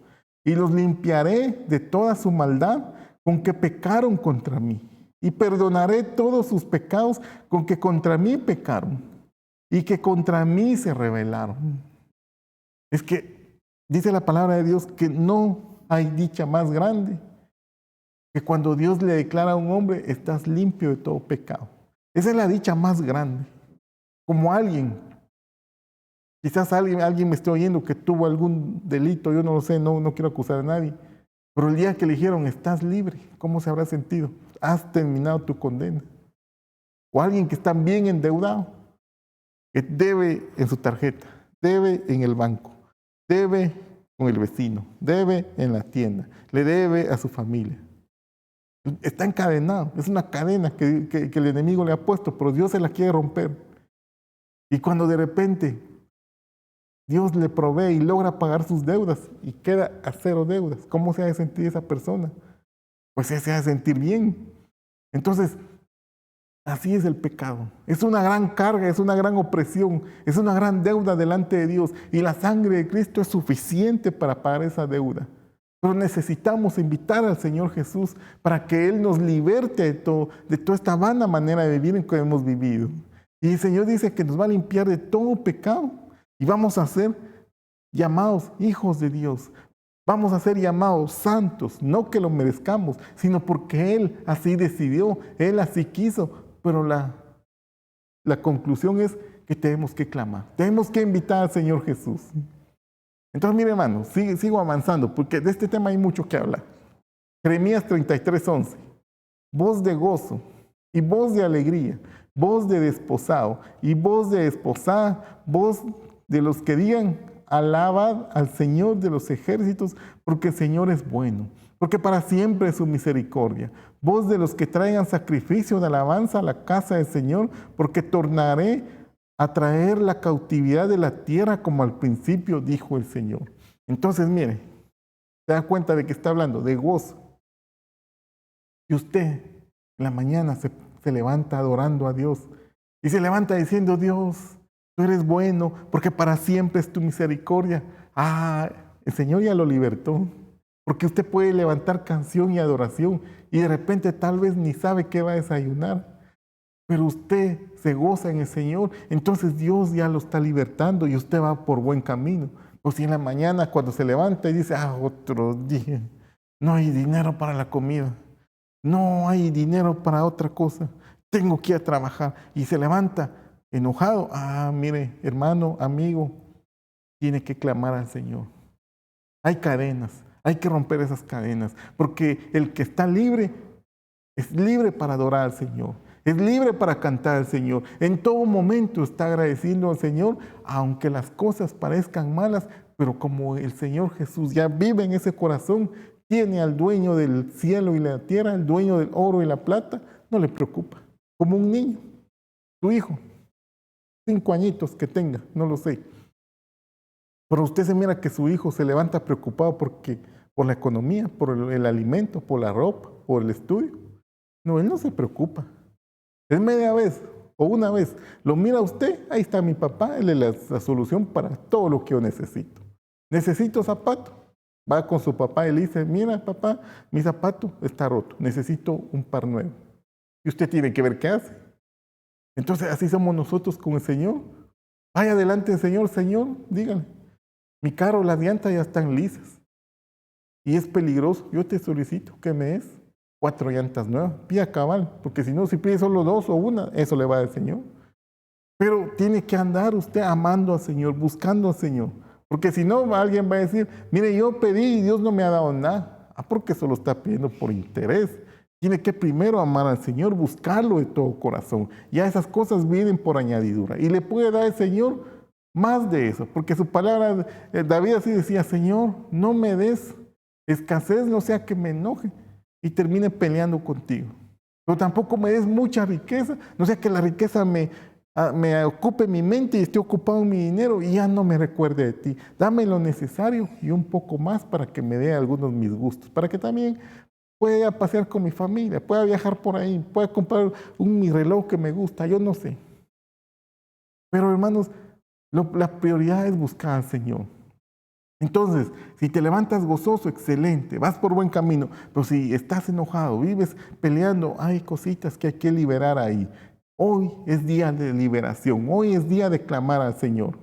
Y los limpiaré de toda su maldad con que pecaron contra mí, y perdonaré todos sus pecados con que contra mí pecaron, y que contra mí se rebelaron. Es que dice la palabra de Dios que no hay dicha más grande que cuando Dios le declara a un hombre, estás limpio de todo pecado. Esa es la dicha más grande. Como quizás alguien me esté oyendo que tuvo algún delito, yo no lo sé, no quiero acusar a nadie. Pero el día que le dijeron, estás libre, ¿cómo se habrá sentido? Has terminado tu condena. O alguien que está bien endeudado, que debe en su tarjeta, debe en el banco, debe con el vecino, debe en la tienda, le debe a su familia. Está encadenado, es una cadena que el enemigo le ha puesto, pero Dios se la quiere romper. Y cuando de repente Dios le provee y logra pagar sus deudas y queda a cero deudas, ¿cómo se ha de sentir esa persona? Pues se ha de sentir bien. Entonces, así es el pecado. Es una gran carga, es una gran opresión, es una gran deuda delante de Dios. Y la sangre de Cristo es suficiente para pagar esa deuda. Pero necesitamos invitar al Señor Jesús para que Él nos liberte de toda esta vana manera de vivir en que hemos vivido. Y el Señor dice que nos va a limpiar de todo pecado. Y vamos a ser llamados hijos de Dios. Vamos a ser llamados santos, no que lo merezcamos, sino porque Él así decidió, Él así quiso. Pero la conclusión es que tenemos que clamar, tenemos que invitar al Señor Jesús. Entonces, mire, hermano, sigo avanzando, porque de este tema hay mucho que hablar. Jeremías 33:11. Voz de gozo y voz de alegría, voz de desposado y voz de desposada, voz de los que digan, alabad al Señor de los ejércitos, porque el Señor es bueno, porque para siempre es su misericordia. Voz de los que traigan sacrificio de alabanza a la casa del Señor, porque tornaré a traer la cautividad de la tierra como al principio, dijo el Señor. Entonces, mire, se da cuenta de que está hablando de gozo. Y usted en la mañana se levanta adorando a Dios y se levanta diciendo, Dios, tú eres bueno, porque para siempre es tu misericordia. El Señor ya lo libertó, porque usted puede levantar canción y adoración y de repente tal vez ni sabe qué va a desayunar. Pero usted se goza en el Señor, entonces Dios ya lo está libertando y usted va por buen camino. O si en la mañana cuando se levanta y dice, otro día, no hay dinero para la comida, no hay dinero para otra cosa, tengo que ir a trabajar. Y se levanta enojado. Mire, hermano, amigo, tiene que clamar al Señor. Hay cadenas, hay que romper esas cadenas, porque el que está libre, es libre para adorar al Señor. Es libre para cantar al Señor. En todo momento está agradeciendo al Señor, aunque las cosas parezcan malas, pero como el Señor Jesús ya vive en ese corazón, tiene al dueño del cielo y la tierra, el dueño del oro y la plata, no le preocupa. Como un niño, tu hijo, 5 añitos que tenga, no lo sé. Pero usted se mira que su hijo se levanta preocupado por la economía, por el alimento, por la ropa, por el estudio. No, él no se preocupa. Es media vez o una vez. Lo mira usted, ahí está mi papá, él es la solución para todo lo que yo necesito. Necesito zapato. Va con su papá y le dice, mira papá, mi zapato está roto, necesito un par nuevo. Y usted tiene que ver qué hace. Entonces así somos nosotros con el Señor. Vaya adelante el Señor, Señor, dígale, mi carro, las llantas ya están lisas. Y es peligroso, yo te solicito que me des 4 llantas nuevas, pida cabal, porque si no, si pide solo 2 o 1, eso le va al Señor. Pero tiene que andar usted amando al Señor, buscando al Señor, porque si no, alguien va a decir, mire, yo pedí y Dios no me ha dado nada, porque solo está pidiendo por interés. Tiene que primero amar al Señor, buscarlo de todo corazón. Ya esas cosas vienen por añadidura, y le puede dar el Señor más de eso, porque su palabra, David así decía, Señor, no me des escasez, no sea que me enoje y termine peleando contigo. Pero tampoco me des mucha riqueza, no sea que la riqueza me ocupe mi mente y esté ocupado en mi dinero y ya no me recuerde de ti. Dame lo necesario y un poco más para que me dé algunos de mis gustos, para que también pueda pasear con mi familia, pueda viajar por ahí, pueda comprar mi reloj que me gusta, yo no sé. Pero hermanos, la prioridad es buscar al Señor. Entonces, si te levantas gozoso, excelente, vas por buen camino, pero si estás enojado, vives peleando, hay cositas que hay que liberar ahí. Hoy es día de liberación, hoy es día de clamar al Señor.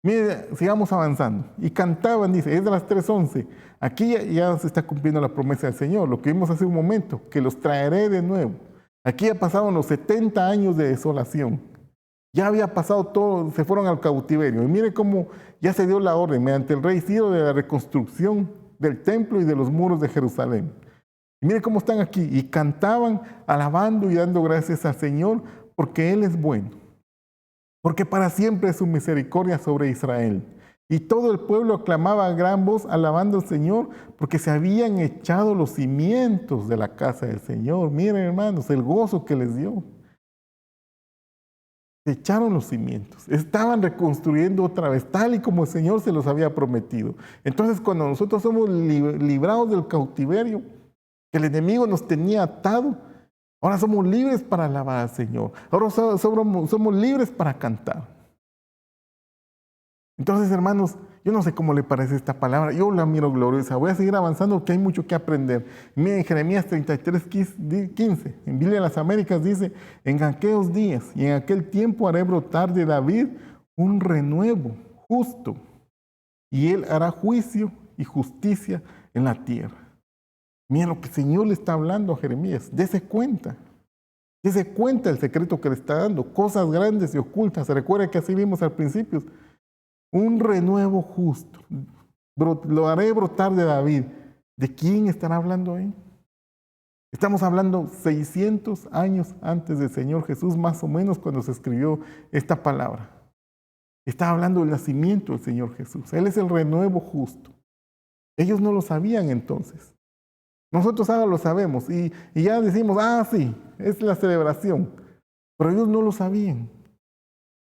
Mire, sigamos avanzando. Y cantaban, dice, es de las 3:11. Aquí ya se está cumpliendo la promesa del Señor, lo que vimos hace un momento, que los traeré de nuevo. Aquí ya pasaron los 70 años de desolación. Ya había pasado todo, se fueron al cautiverio. Y mire cómo ya se dio la orden mediante el rey Ciro de la reconstrucción del templo y de los muros de Jerusalén. Y mire cómo están aquí. Y cantaban, alabando y dando gracias al Señor, porque Él es bueno. Porque para siempre es su misericordia sobre Israel. Y todo el pueblo aclamaba a gran voz alabando al Señor, porque se habían echado los cimientos de la casa del Señor. Miren, hermanos, el gozo que les dio. Se echaron los cimientos, estaban reconstruyendo otra vez, tal y como el Señor se los había prometido. Entonces, cuando nosotros somos librados del cautiverio, que el enemigo nos tenía atado, ahora somos libres para alabar al Señor. Ahora somos libres para cantar. Entonces, hermanos, yo no sé cómo le parece esta palabra. Yo la miro gloriosa. Voy a seguir avanzando porque hay mucho que aprender. Miren, Jeremías 33:15, en Biblia de las Américas dice: en aquellos días y en aquel tiempo haré brotar de David un renuevo justo, y él hará juicio y justicia en la tierra. Miren lo que el Señor le está hablando a Jeremías. Dese cuenta. Dese cuenta el secreto que le está dando. Cosas grandes y ocultas. Se recuerda que así vimos al principio. Un renuevo justo. Lo haré brotar de David. ¿De quién estará hablando ahí? Estamos hablando 600 años antes del Señor Jesús, más o menos, cuando se escribió esta palabra. Está hablando del nacimiento del Señor Jesús. Él es el renuevo justo. Ellos no lo sabían entonces. Nosotros ahora lo sabemos y ya decimos: ah, sí, es la celebración. Pero ellos no lo sabían.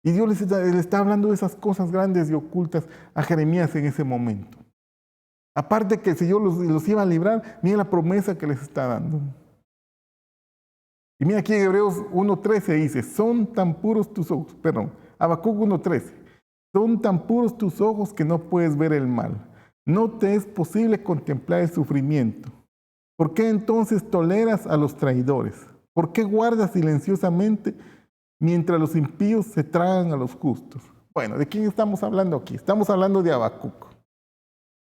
Y Dios le está hablando de esas cosas grandes y ocultas a Jeremías en ese momento. Aparte que el Señor los iba a librar, mira la promesa que les está dando. Y mira aquí en Hebreos 1:13 dice: son tan puros tus ojos, Habacuc 1:13, son tan puros tus ojos que no puedes ver el mal. No te es posible contemplar el sufrimiento. ¿Por qué entonces toleras a los traidores? ¿Por qué guardas silenciosamente mientras los impíos se tragan a los justos? Bueno, ¿de quién estamos hablando aquí? Estamos hablando de Habacuc.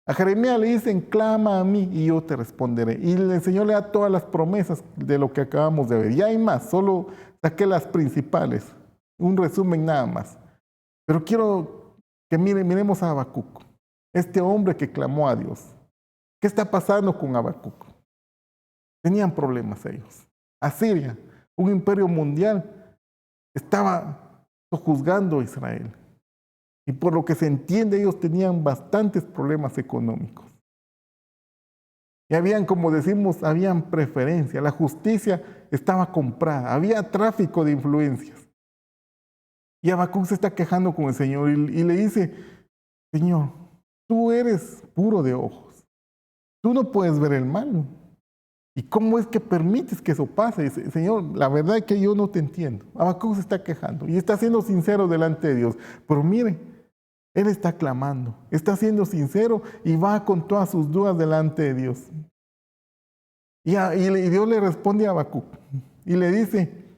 A Jeremías le dicen: clama a mí y yo te responderé. Y el Señor le da todas las promesas de lo que acabamos de ver. Y hay más, solo saqué las principales. Un resumen nada más. Pero quiero que miremos a Habacuc, este hombre que clamó a Dios. ¿Qué está pasando con Habacuc? Tenían problemas ellos. Asiria, un imperio mundial, estaba sojuzgando a Israel. Y por lo que se entiende, ellos tenían bastantes problemas económicos. Y habían, como decimos, habían preferencia. La justicia estaba comprada. Había tráfico de influencias. Y Habacuc se está quejando con el Señor y le dice: Señor, tú eres puro de ojos. Tú no puedes ver el mal. ¿Y cómo es que permites que eso pase? Dice: Señor, la verdad es que yo no te entiendo. Habacuc se está quejando y está siendo sincero delante de Dios. Pero mire, él está clamando, está siendo sincero y va con todas sus dudas delante de Dios. Y Dios le responde a Habacuc y le dice: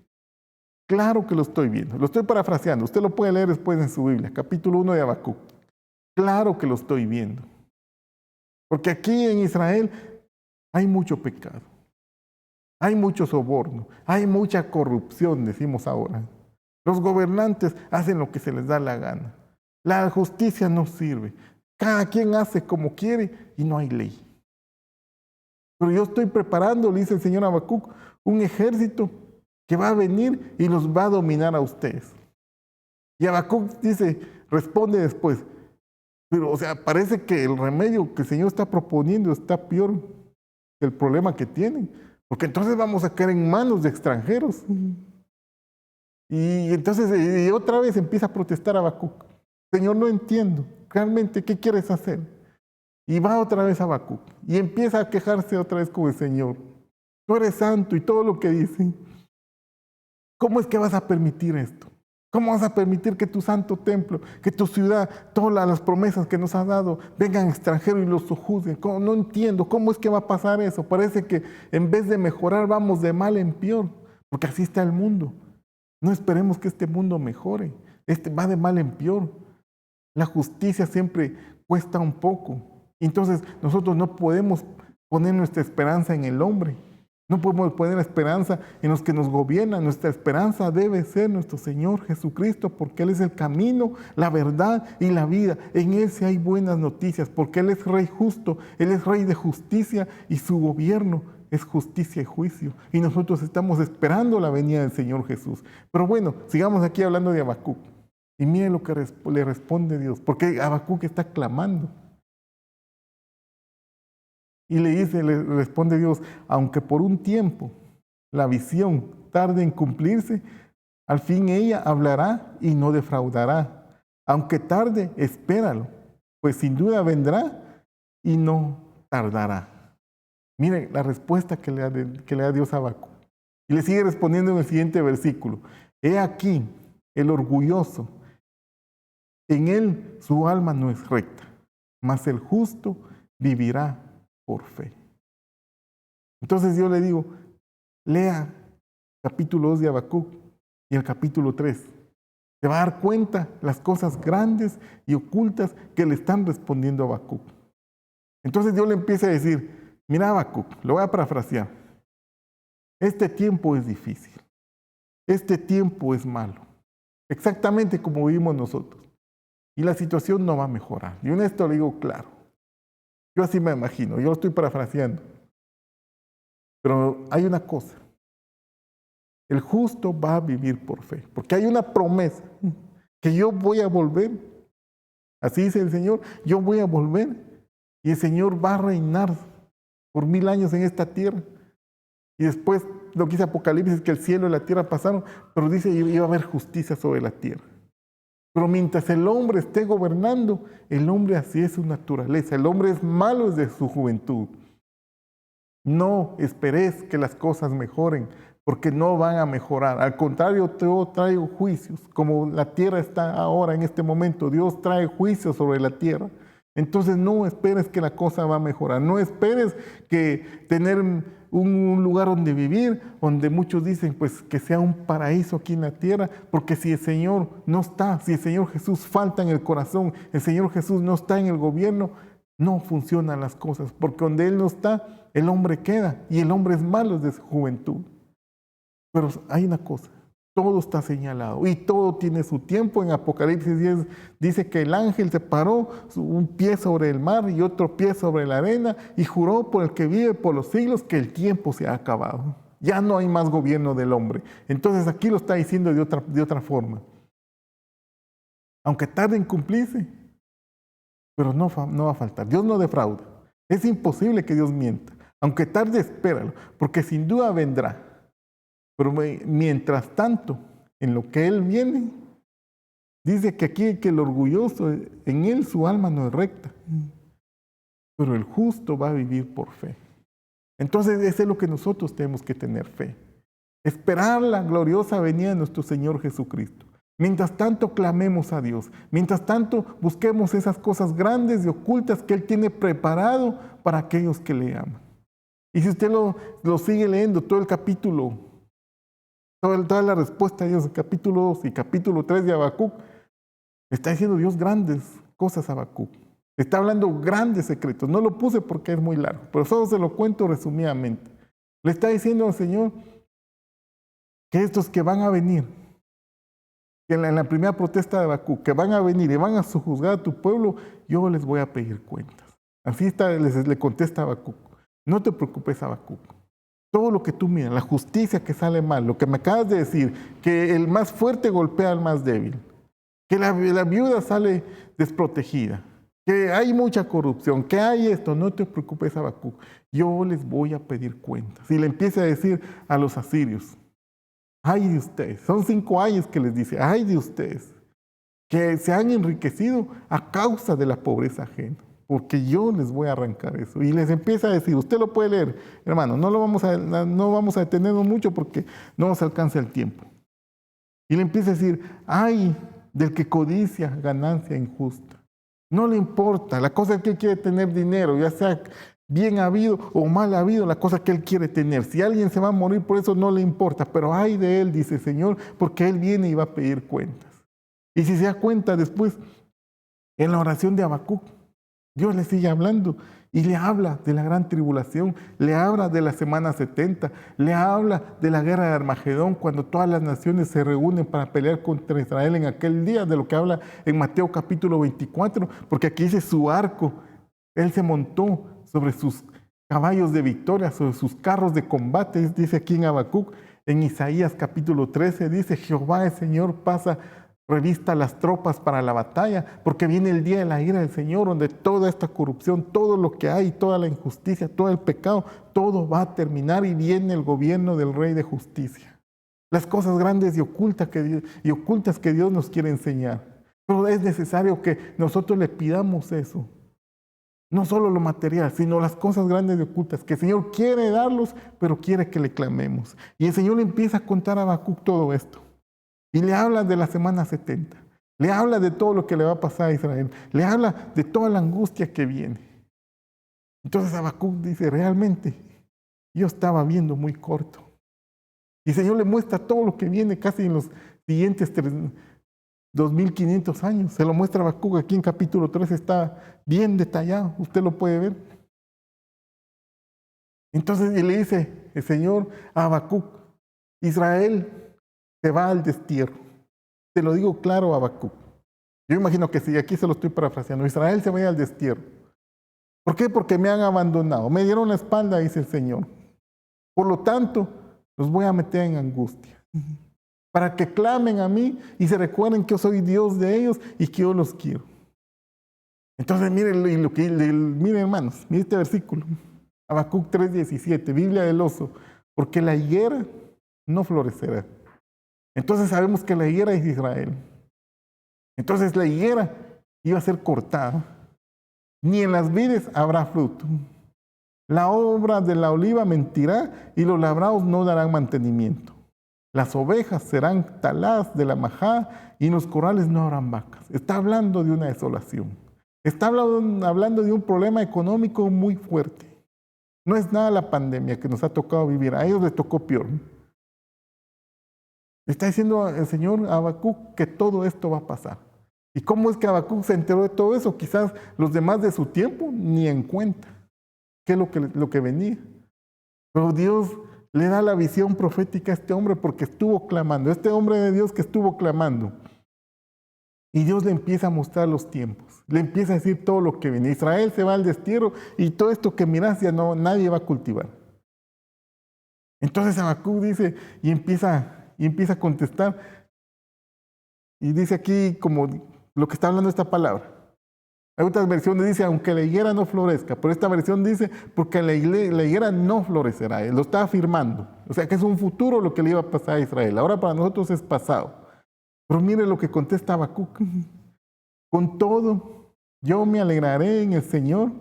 claro que lo estoy viendo. Lo estoy parafraseando. Usted lo puede leer después en su Biblia, capítulo 1 de Habacuc. Claro que lo estoy viendo. Porque aquí en Israel hay mucho pecado, hay mucho soborno, hay mucha corrupción, decimos ahora. Los gobernantes hacen lo que se les da la gana. La justicia no sirve. Cada quien hace como quiere y no hay ley. Pero yo estoy preparando, le dice el Señor a Habacuc, un ejército que va a venir y los va a dominar a ustedes. Y Habacuc responde después: pero, parece que el remedio que el Señor está proponiendo está peor el problema que tienen, porque entonces vamos a caer en manos de extranjeros. Y entonces otra vez empieza a protestar Habacuc: Señor, no entiendo, realmente, ¿qué quieres hacer? Y va otra vez a Habacuc y empieza a quejarse otra vez con el Señor: tú eres santo y todo lo que dicen. ¿Cómo es que vas a permitir esto? ¿Cómo vas a permitir que tu santo templo, que tu ciudad, todas las promesas que nos has dado, vengan extranjeros y los sojuzguen? No entiendo, ¿cómo es que va a pasar eso? Parece que en vez de mejorar vamos de mal en peor, porque así está el mundo. No esperemos que este mundo mejore, va de mal en peor. La justicia siempre cuesta un poco. Entonces nosotros no podemos poner nuestra esperanza en el hombre. No podemos poner esperanza en los que nos gobiernan. Nuestra esperanza debe ser nuestro Señor Jesucristo, porque Él es el camino, la verdad y la vida. En Él sí hay buenas noticias, porque Él es Rey justo, Él es Rey de justicia y su gobierno es justicia y juicio. Y nosotros estamos esperando la venida del Señor Jesús. Pero bueno, sigamos aquí hablando de Habacuc. Y mire lo que le responde Dios, porque Habacuc está clamando. Y le responde Dios, aunque por un tiempo la visión tarde en cumplirse, al fin ella hablará y no defraudará. Aunque tarde, espéralo, pues sin duda vendrá y no tardará. Miren la respuesta que le da Dios a Habacuc. Y le sigue respondiendo en el siguiente versículo. He aquí el orgulloso, en él su alma no es recta, mas el justo vivirá por fe. Entonces yo le digo, lea capítulo 2 de Habacuc y el capítulo 3. Se va a dar cuenta las cosas grandes y ocultas que le están respondiendo a Habacuc. Entonces Dios le empieza a decir, mira Habacuc, lo voy a parafrasear. Este tiempo es difícil. Este tiempo es malo. Exactamente como vivimos nosotros. Y la situación no va a mejorar. Y en esto le digo claro. Yo así me imagino, yo lo estoy parafraseando. Pero hay una cosa. El justo va a vivir por fe. Porque hay una promesa que yo voy a volver. Así dice el Señor, yo voy a volver. Y el Señor va a reinar por 1000 años en esta tierra. Y después, lo que dice Apocalipsis, que el cielo y la tierra pasaron, pero dice que iba a haber justicia sobre la tierra. Pero mientras el hombre esté gobernando, el hombre así es su naturaleza. El hombre es malo desde su juventud. No esperes que las cosas mejoren, porque no van a mejorar. Al contrario, yo traigo juicios. Como la tierra está ahora en este momento, Dios trae juicios sobre la tierra. Entonces no esperes que la cosa va a mejorar. No esperes que tener un lugar donde vivir, donde muchos dicen pues que sea un paraíso aquí en la tierra, porque si el Señor no está, si el Señor Jesús falta en el corazón, el Señor Jesús no está en el gobierno, no funcionan las cosas, porque donde Él no está, el hombre queda, y el hombre es malo desde su juventud. Pero hay una cosa, todo está señalado y todo tiene su tiempo. En Apocalipsis 10 dice que el ángel se paró un pie sobre el mar y otro pie sobre la arena y juró por el que vive por los siglos que el tiempo se ha acabado. Ya no hay más gobierno del hombre. Entonces aquí lo está diciendo de otra forma. Aunque tarde en cumplirse, pero no va a faltar. Dios no defrauda. Es imposible que Dios mienta. Aunque tarde, espéralo, porque sin duda vendrá. Pero mientras tanto, en lo que Él viene, dice que aquí que el orgulloso, en él su alma no es recta, pero el justo va a vivir por fe. Entonces, eso es lo que nosotros tenemos que tener fe. Esperar la gloriosa venida de nuestro Señor Jesucristo. Mientras tanto, clamemos a Dios. Mientras tanto, busquemos esas cosas grandes y ocultas que Él tiene preparado para aquellos que le aman. Y si usted lo sigue leyendo, todo el capítulo, toda la respuesta de Dios, el capítulo 2 y capítulo 3 de Habacuc, está diciendo Dios grandes cosas a Habacuc. Está hablando grandes secretos. No lo puse porque es muy largo, pero solo se lo cuento resumidamente. Le está diciendo al Señor que estos que van a venir, que en la primera protesta de Habacuc, que van a venir y van a sojuzgar a tu pueblo, yo les voy a pedir cuentas. Así le contesta Habacuc. No te preocupes, Habacuc. Todo lo que tú miras, la justicia que sale mal, lo que me acabas de decir, que el más fuerte golpea al más débil, que la viuda sale desprotegida, que hay mucha corrupción, que hay esto, no te preocupes, Habacuc, yo les voy a pedir cuentas. Y le empieza a decir a los asirios, ay de ustedes, son 5 años que les dice, ay de ustedes, que se han enriquecido a causa de la pobreza ajena, porque yo les voy a arrancar eso. Y les empieza a decir, usted lo puede leer, hermano, no vamos a detenernos mucho porque no nos alcanza el tiempo. Y le empieza a decir, ay del que codicia ganancia injusta. No le importa, la cosa es que él quiere tener dinero, ya sea bien habido o mal habido, la cosa que él quiere tener. Si alguien se va a morir por eso, no le importa, pero ay de él, dice el Señor, porque él viene y va a pedir cuentas. Y si se da cuenta después, en la oración de Habacuc, Dios le sigue hablando y le habla de la gran tribulación, le habla de la semana 70, le habla de la guerra de Armagedón, cuando todas las naciones se reúnen para pelear contra Israel en aquel día, de lo que habla en Mateo capítulo 24, porque aquí dice su arco, él se montó sobre sus caballos de victoria, sobre sus carros de combate, dice aquí en Habacuc. En Isaías capítulo 13 dice, Jehová el Señor pasa revista las tropas para la batalla, porque viene el día de la ira del Señor, donde toda esta corrupción, todo lo que hay, toda la injusticia, todo el pecado, todo va a terminar y viene el gobierno del Rey de Justicia. Las cosas grandes y ocultas que Dios nos quiere enseñar. Pero es necesario que nosotros le pidamos eso. No solo lo material, sino las cosas grandes y ocultas, que el Señor quiere darlos, pero quiere que le clamemos. Y el Señor le empieza a contar a Habacuc todo esto. Y le habla de la semana 70. Le habla de todo lo que le va a pasar a Israel. Le habla de toda la angustia que viene. Entonces Habacuc dice, realmente, yo estaba viendo muy corto. Y el Señor le muestra todo lo que viene casi en los siguientes 2500 años. Se lo muestra a Habacuc aquí en capítulo 3, está bien detallado. Usted lo puede ver. Entonces y le dice el Señor a Habacuc, Israel se va al destierro. Te lo digo claro, Habacuc. Yo imagino que sí, aquí se lo estoy parafraseando. Israel se va al destierro. ¿Por qué? Porque me han abandonado. Me dieron la espalda, dice el Señor. Por lo tanto, los voy a meter en angustia. Para que clamen a mí y se recuerden que yo soy Dios de ellos y que yo los quiero. Entonces, miren hermanos, miren este versículo. Habacuc 3:17, Biblia del oso. Porque la higuera no florecerá. Entonces sabemos que la higuera es Israel. Entonces la higuera iba a ser cortada. Ni en las vides habrá fruto. La obra de la oliva mentirá y los labrados no darán mantenimiento. Las ovejas serán taladas de la majada y en los corrales no habrán vacas. Está hablando de una desolación. Está hablando de un problema económico muy fuerte. No es nada la pandemia que nos ha tocado vivir. A ellos les tocó peor. Está diciendo el Señor a Habacuc que todo esto va a pasar. ¿Y cómo es que Habacuc se enteró de todo eso? Quizás los demás de su tiempo ni en cuenta. ¿Qué es lo que venía? Pero Dios le da la visión profética a este hombre porque estuvo clamando. Este hombre de Dios que estuvo clamando. Y Dios le empieza a mostrar los tiempos. Le empieza a decir todo lo que viene. Israel se va al destierro y todo esto que miras ya no, nadie va a cultivar. Entonces Habacuc dice y empieza a contestar. Y dice aquí como lo que está hablando esta palabra. Hay otras versiones dice, aunque la higuera no florezca, pero esta versión dice, porque la higuera no florecerá. Él lo está afirmando. O sea que es un futuro lo que le iba a pasar a Israel. Ahora para nosotros es pasado. Pero mire lo que contesta Habacuc. Con todo, yo me alegraré en el Señor,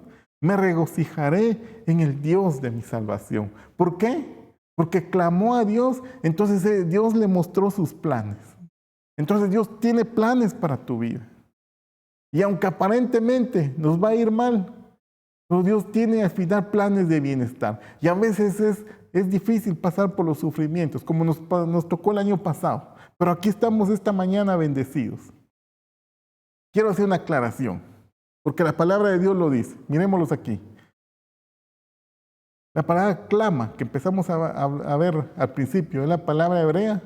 me regocijaré en el Dios de mi salvación. ¿Por qué? Porque clamó a Dios, entonces Dios le mostró sus planes. Entonces Dios tiene planes para tu vida. Y aunque aparentemente nos va a ir mal, pero Dios tiene al final planes de bienestar. Y a veces es difícil pasar por los sufrimientos, como nos tocó el año pasado. Pero aquí estamos esta mañana bendecidos. Quiero hacer una aclaración, porque la palabra de Dios lo dice. Miremoslos aquí. La palabra clama, que empezamos a ver al principio, es la palabra hebrea.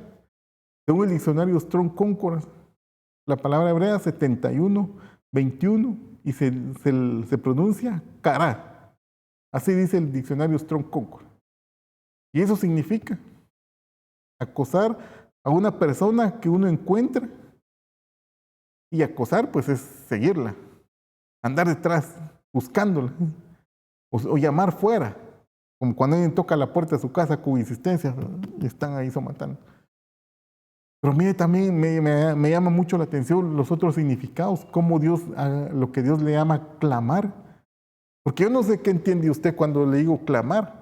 Según el diccionario Strong Concord, la palabra hebrea 71:21 y se pronuncia kará. Así dice el diccionario Strong Concord. Y eso significa acosar a una persona que uno encuentra. Y acosar pues es seguirla, andar detrás, buscándola, o llamar fuera, como cuando alguien toca la puerta de su casa con insistencia, están ahí somatando. Pero mire, también me llama mucho la atención los otros significados, cómo Dios, lo que Dios le llama clamar. Porque yo no sé qué entiende usted cuando le digo clamar.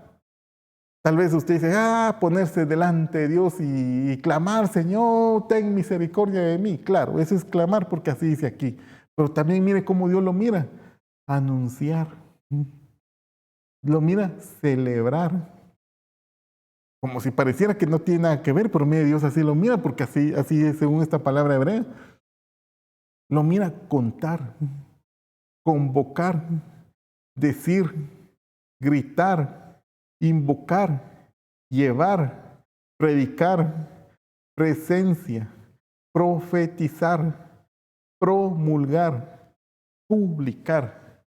Tal vez usted dice, ponerse delante de Dios y clamar, Señor, ten misericordia de mí. Claro, eso es clamar porque así dice aquí. Pero también mire cómo Dios lo mira. Anunciar. Lo mira celebrar. Como si pareciera que no tiene nada que ver, pero mire, Dios así lo mira porque así es según esta palabra hebrea. Lo mira contar, convocar, decir, gritar, invocar, llevar, predicar, presencia, profetizar, promulgar, publicar.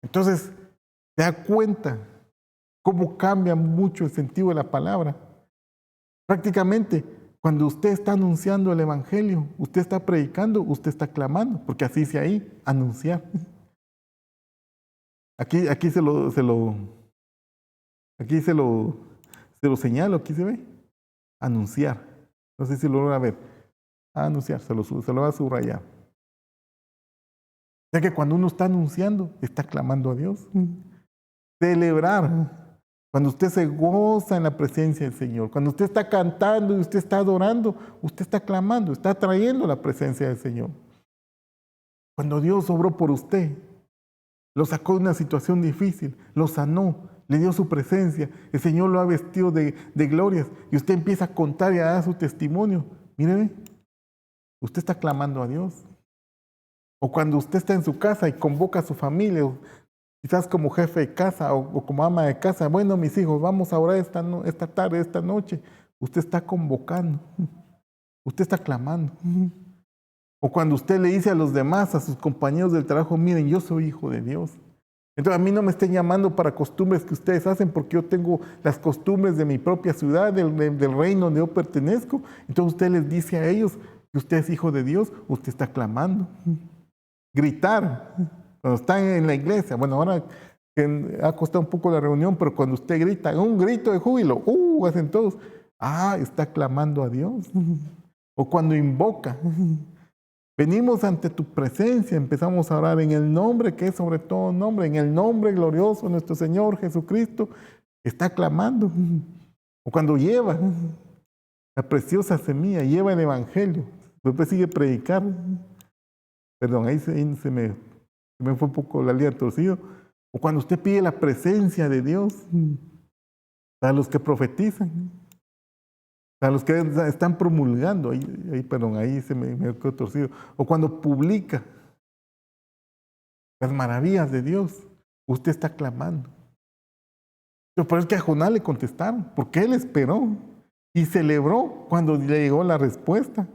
Entonces, ¿se da cuenta cómo cambia mucho el sentido de la palabra? Prácticamente, Cuando usted está anunciando el Evangelio, usted está predicando, usted está clamando, porque así dice ahí, anunciar. Aquí se lo señalo, aquí se ve. Anunciar. No sé si lo van a ver. Anunciar, se lo va a subrayar. O sea que cuando uno está anunciando, está clamando a Dios. Celebrar. Cuando usted se goza en la presencia del Señor, cuando usted está cantando y usted está adorando, usted está clamando, está trayendo la presencia del Señor. Cuando Dios obró por usted, lo sacó de una situación difícil, lo sanó, le dio su presencia, el Señor lo ha vestido de glorias y usted empieza a contar y a dar su testimonio. Mire, usted está clamando a Dios. O cuando usted está en su casa y convoca a su familia, quizás como jefe de casa o como ama de casa, bueno, mis hijos, vamos a orar esta tarde, esta noche. Usted está convocando, usted está clamando. O cuando usted le dice a los demás, a sus compañeros del trabajo, miren, yo soy hijo de Dios. Entonces a mí no me estén llamando para costumbres que ustedes hacen porque yo tengo las costumbres de mi propia ciudad, del reino donde yo pertenezco. Entonces usted les dice a ellos que usted es hijo de Dios, usted está clamando. Gritar. Cuando están en la iglesia, bueno, ahora que ha costado un poco la reunión, pero cuando usted grita, un grito de júbilo, hacen todos, está clamando a Dios. O cuando invoca, venimos ante tu presencia, empezamos a orar en el nombre que es sobre todo nombre, en el nombre glorioso de nuestro Señor Jesucristo, está clamando. O cuando lleva la preciosa semilla, lleva el Evangelio, después sigue predicar. Perdón, ahí se me fue un poco la línea torcido. O cuando usted pide la presencia de Dios, para los que profetizan, para los que están promulgando, ahí se me quedó torcido. O cuando publica las maravillas de Dios, usted está clamando. Pero por eso es que a Jonás le contestaron, porque él esperó y celebró cuando le llegó la respuesta.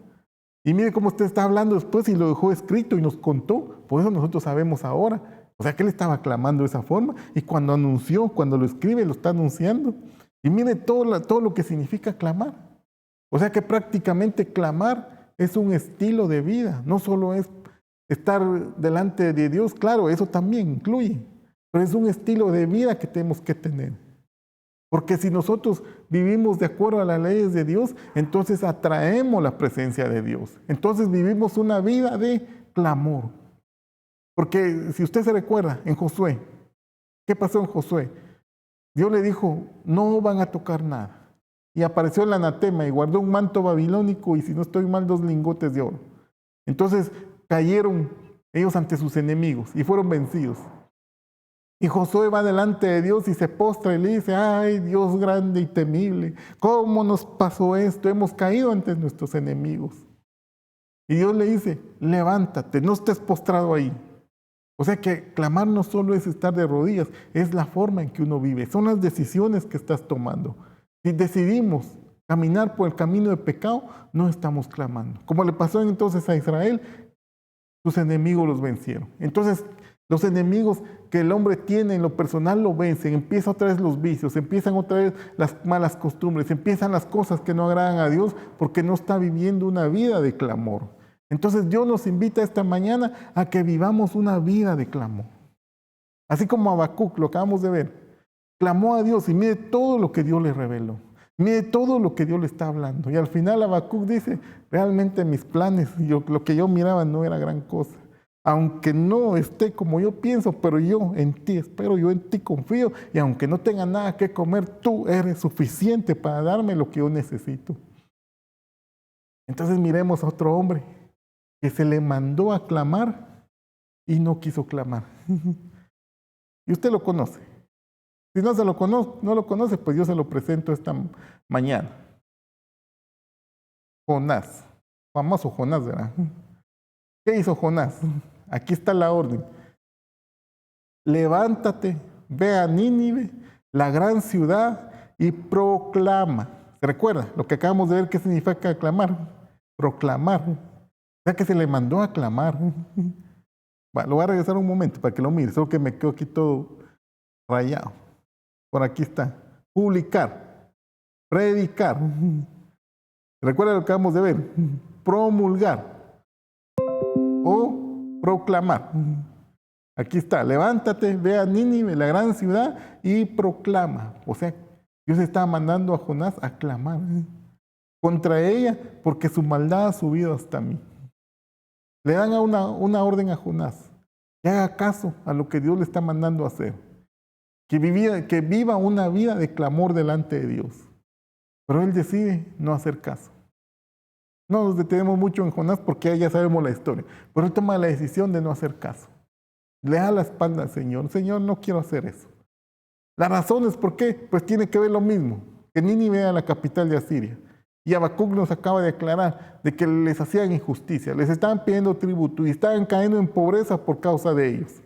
Y mire cómo usted está hablando después y lo dejó escrito y nos contó. Por eso nosotros sabemos ahora. O sea que él estaba clamando de esa forma y cuando anunció, cuando lo escribe, lo está anunciando. Y mire todo lo que significa clamar. O sea que prácticamente clamar es un estilo de vida. No solo es estar delante de Dios, claro, eso también incluye. Pero es un estilo de vida que tenemos que tener. Porque si nosotros vivimos de acuerdo a las leyes de Dios, entonces atraemos la presencia de Dios. Entonces vivimos una vida de clamor. Porque si usted se recuerda en Josué, ¿qué pasó en Josué? Dios le dijo, no van a tocar nada. Y apareció el anatema y guardó un manto babilónico y si no estoy mal, 2 lingotes de oro. Entonces cayeron ellos ante sus enemigos y fueron vencidos. Y Josué va delante de Dios y se postra y le dice, ay, Dios grande y temible, ¿cómo nos pasó esto? Hemos caído ante nuestros enemigos. Y Dios le dice, levántate, no estés postrado ahí. O sea que clamar no solo es estar de rodillas, es la forma en que uno vive, son las decisiones que estás tomando. Si decidimos caminar por el camino de pecado, no estamos clamando. Como le pasó entonces a Israel, sus enemigos los vencieron. Entonces, los enemigos que el hombre tiene en lo personal lo vencen, empiezan otra vez los vicios, empiezan otra vez las malas costumbres, empiezan las cosas que no agradan a Dios porque no está viviendo una vida de clamor. Entonces Dios nos invita esta mañana a que vivamos una vida de clamor. Así como Habacuc, lo acabamos de ver, clamó a Dios y mire todo lo que Dios le reveló. Mire todo lo que Dios le está hablando. Y al final Habacuc dice, realmente mis planes, lo que yo miraba no era gran cosa. Aunque no esté como yo pienso, pero yo en ti espero, yo en ti confío, y aunque no tenga nada que comer, tú eres suficiente para darme lo que yo necesito. Entonces miremos a otro hombre que se le mandó a clamar y no quiso clamar. Y usted lo conoce. Si no lo conoce, pues yo se lo presento esta mañana. Jonás, famoso Jonás, ¿verdad? ¿Qué hizo Jonás? Aquí está la orden. Levántate, ve a Nínive, la gran ciudad, y proclama. ¿Se recuerda lo que acabamos de ver? ¿Qué significa clamar? Proclamar. O sea que se le mandó a clamar. Bueno, lo voy a regresar un momento para que lo mire, solo que me quedo aquí todo rayado. Por aquí está. Publicar, predicar. Recuerda lo que acabamos de ver, promulgar o proclamar. Aquí está, levántate, ve a Nínive, la gran ciudad, y proclama. O sea, Dios estaba mandando a Jonás a clamar contra ella porque su maldad ha subido hasta mí. Le dan una orden a Jonás, que haga caso a lo que Dios le está mandando a hacer, que viva una vida de clamor delante de Dios. Pero él decide no hacer caso. No nos detenemos mucho en Jonás porque ya sabemos la historia, pero él toma la decisión de no hacer caso. Le da la espalda al Señor. Señor, no quiero hacer eso. La razón es por qué, pues tiene que ver lo mismo, que Nínive era la capital de Asiria. Y Habacuc nos acaba de aclarar de que les hacían injusticia, les estaban pidiendo tributo y estaban cayendo en pobreza por causa de ellos.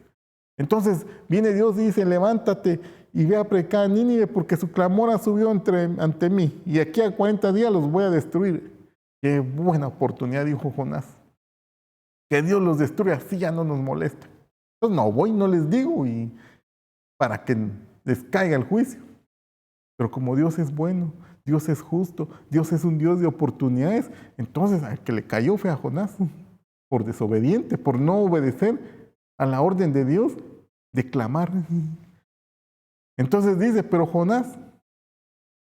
Entonces viene Dios y dice, levántate y ve a predicar a Nínive porque su clamor ha subido ante mí y aquí a 40 días los voy a destruir. Qué buena oportunidad, dijo Jonás. Que Dios los destruya, así ya no nos molesta. Entonces no voy, no les digo y para que les caiga el juicio. Pero como Dios es bueno, Dios es justo, Dios es un Dios de oportunidades, entonces al que le cayó fue a Jonás, por desobediente, por no obedecer a la orden de Dios de clamar. Entonces dice, pero Jonás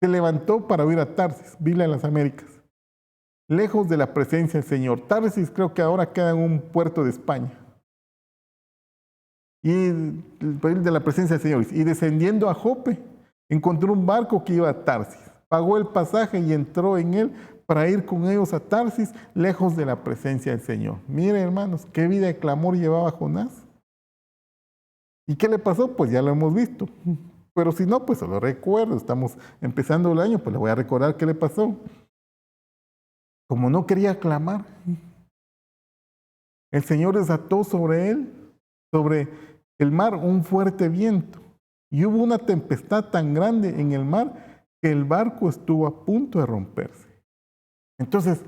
se levantó para huir a Tarsis, vila de las Américas, lejos de la presencia del Señor. Tarsis creo que ahora queda en un puerto de España. Y de la presencia del Señor. Y descendiendo a Jope, encontró un barco que iba a Tarsis. Pagó el pasaje y entró en él para ir con ellos a Tarsis, lejos de la presencia del Señor. Miren, hermanos, qué vida de clamor llevaba Jonás. ¿Y qué le pasó? Pues ya lo hemos visto. Pero si no, pues se lo recuerdo. Estamos empezando el año, pues le voy a recordar qué le pasó. Como no quería clamar, el Señor desató sobre él, sobre el mar, un fuerte viento. Y hubo una tempestad tan grande en el mar que el barco estuvo a punto de romperse. Entonces,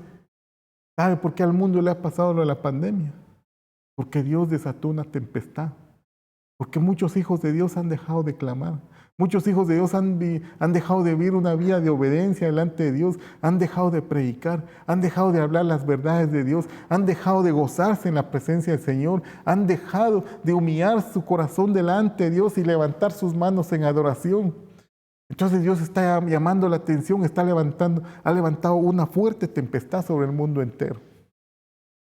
¿sabe por qué al mundo le ha pasado lo de la pandemia? Porque Dios desató una tempestad. Porque muchos hijos de Dios han dejado de clamar. Muchos hijos de Dios han dejado de vivir una vida de obediencia delante de Dios. Han dejado de predicar. Han dejado de hablar las verdades de Dios. Han dejado de gozarse en la presencia del Señor. Han dejado de humillar su corazón delante de Dios y levantar sus manos en adoración. Entonces Dios está llamando la atención, ha levantado una fuerte tempestad sobre el mundo entero.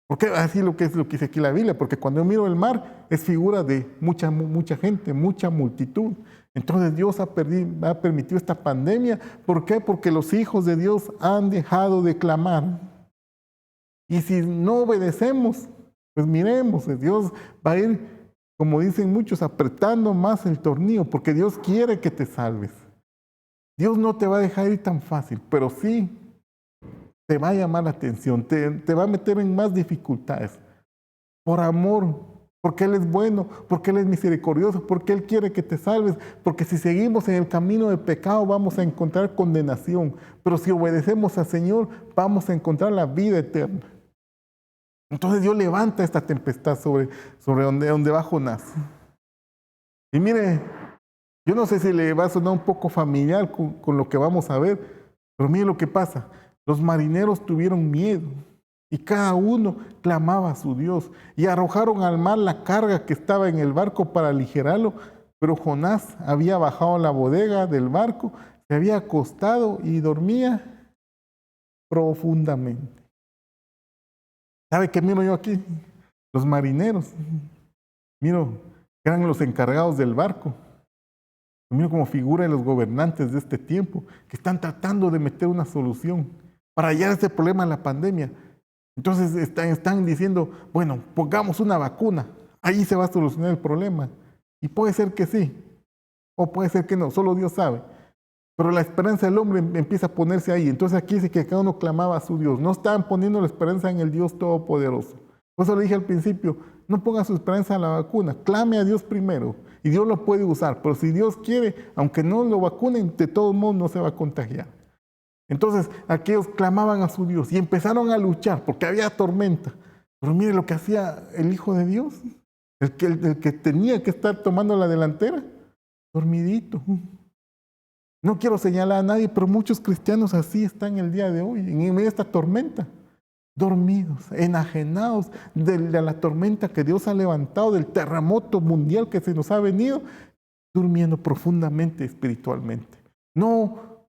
Porque así lo que dice aquí la Biblia, porque cuando yo miro el mar es figura de mucha gente, mucha multitud. Entonces Dios ha permitido esta pandemia. ¿Por qué? Porque los hijos de Dios han dejado de clamar. Y si no obedecemos, pues miremos, Dios va a ir, como dicen muchos, apretando más el tornillo, porque Dios quiere que te salves. Dios no te va a dejar ir tan fácil, pero sí te va a llamar la atención, te va a meter en más dificultades. Por amor, porque Él es bueno, porque Él es misericordioso, porque Él quiere que te salves, porque si seguimos en el camino del pecado vamos a encontrar condenación, pero si obedecemos al Señor vamos a encontrar la vida eterna. Entonces Dios levanta esta tempestad sobre donde va Jonás. Y mire, yo no sé si le va a sonar un poco familiar con lo que vamos a ver, pero mire lo que pasa. Los marineros tuvieron miedo y cada uno clamaba a su Dios y arrojaron al mar la carga que estaba en el barco para aligerarlo, pero Jonás había bajado a la bodega del barco, se había acostado y dormía profundamente. ¿Sabe qué miro yo aquí? Los marineros. Miro que eran los encargados del barco. Miro como figura de los gobernantes de este tiempo que están tratando de meter una solución para hallar este problema de la pandemia. Entonces están diciendo, bueno, pongamos una vacuna, ahí se va a solucionar el problema. Y puede ser que sí, o puede ser que no, solo Dios sabe. Pero la esperanza del hombre empieza a ponerse ahí. Entonces aquí dice que cada uno clamaba a su Dios. No estaban poniendo la esperanza en el Dios Todopoderoso. Por eso le dije al principio, no ponga su esperanza en la vacuna, clame a Dios primero. Y Dios lo puede usar, pero si Dios quiere, aunque no lo vacunen, de todos modos no se va a contagiar. Entonces aquellos clamaban a su Dios y empezaron a luchar porque había tormenta. Pero mire lo que hacía el Hijo de Dios, el que tenía que estar tomando la delantera, dormidito. No quiero señalar a nadie, pero muchos cristianos así están el día de hoy, en medio de esta tormenta, dormidos, enajenados de la tormenta que Dios ha levantado, del terremoto mundial que se nos ha venido, durmiendo profundamente espiritualmente. No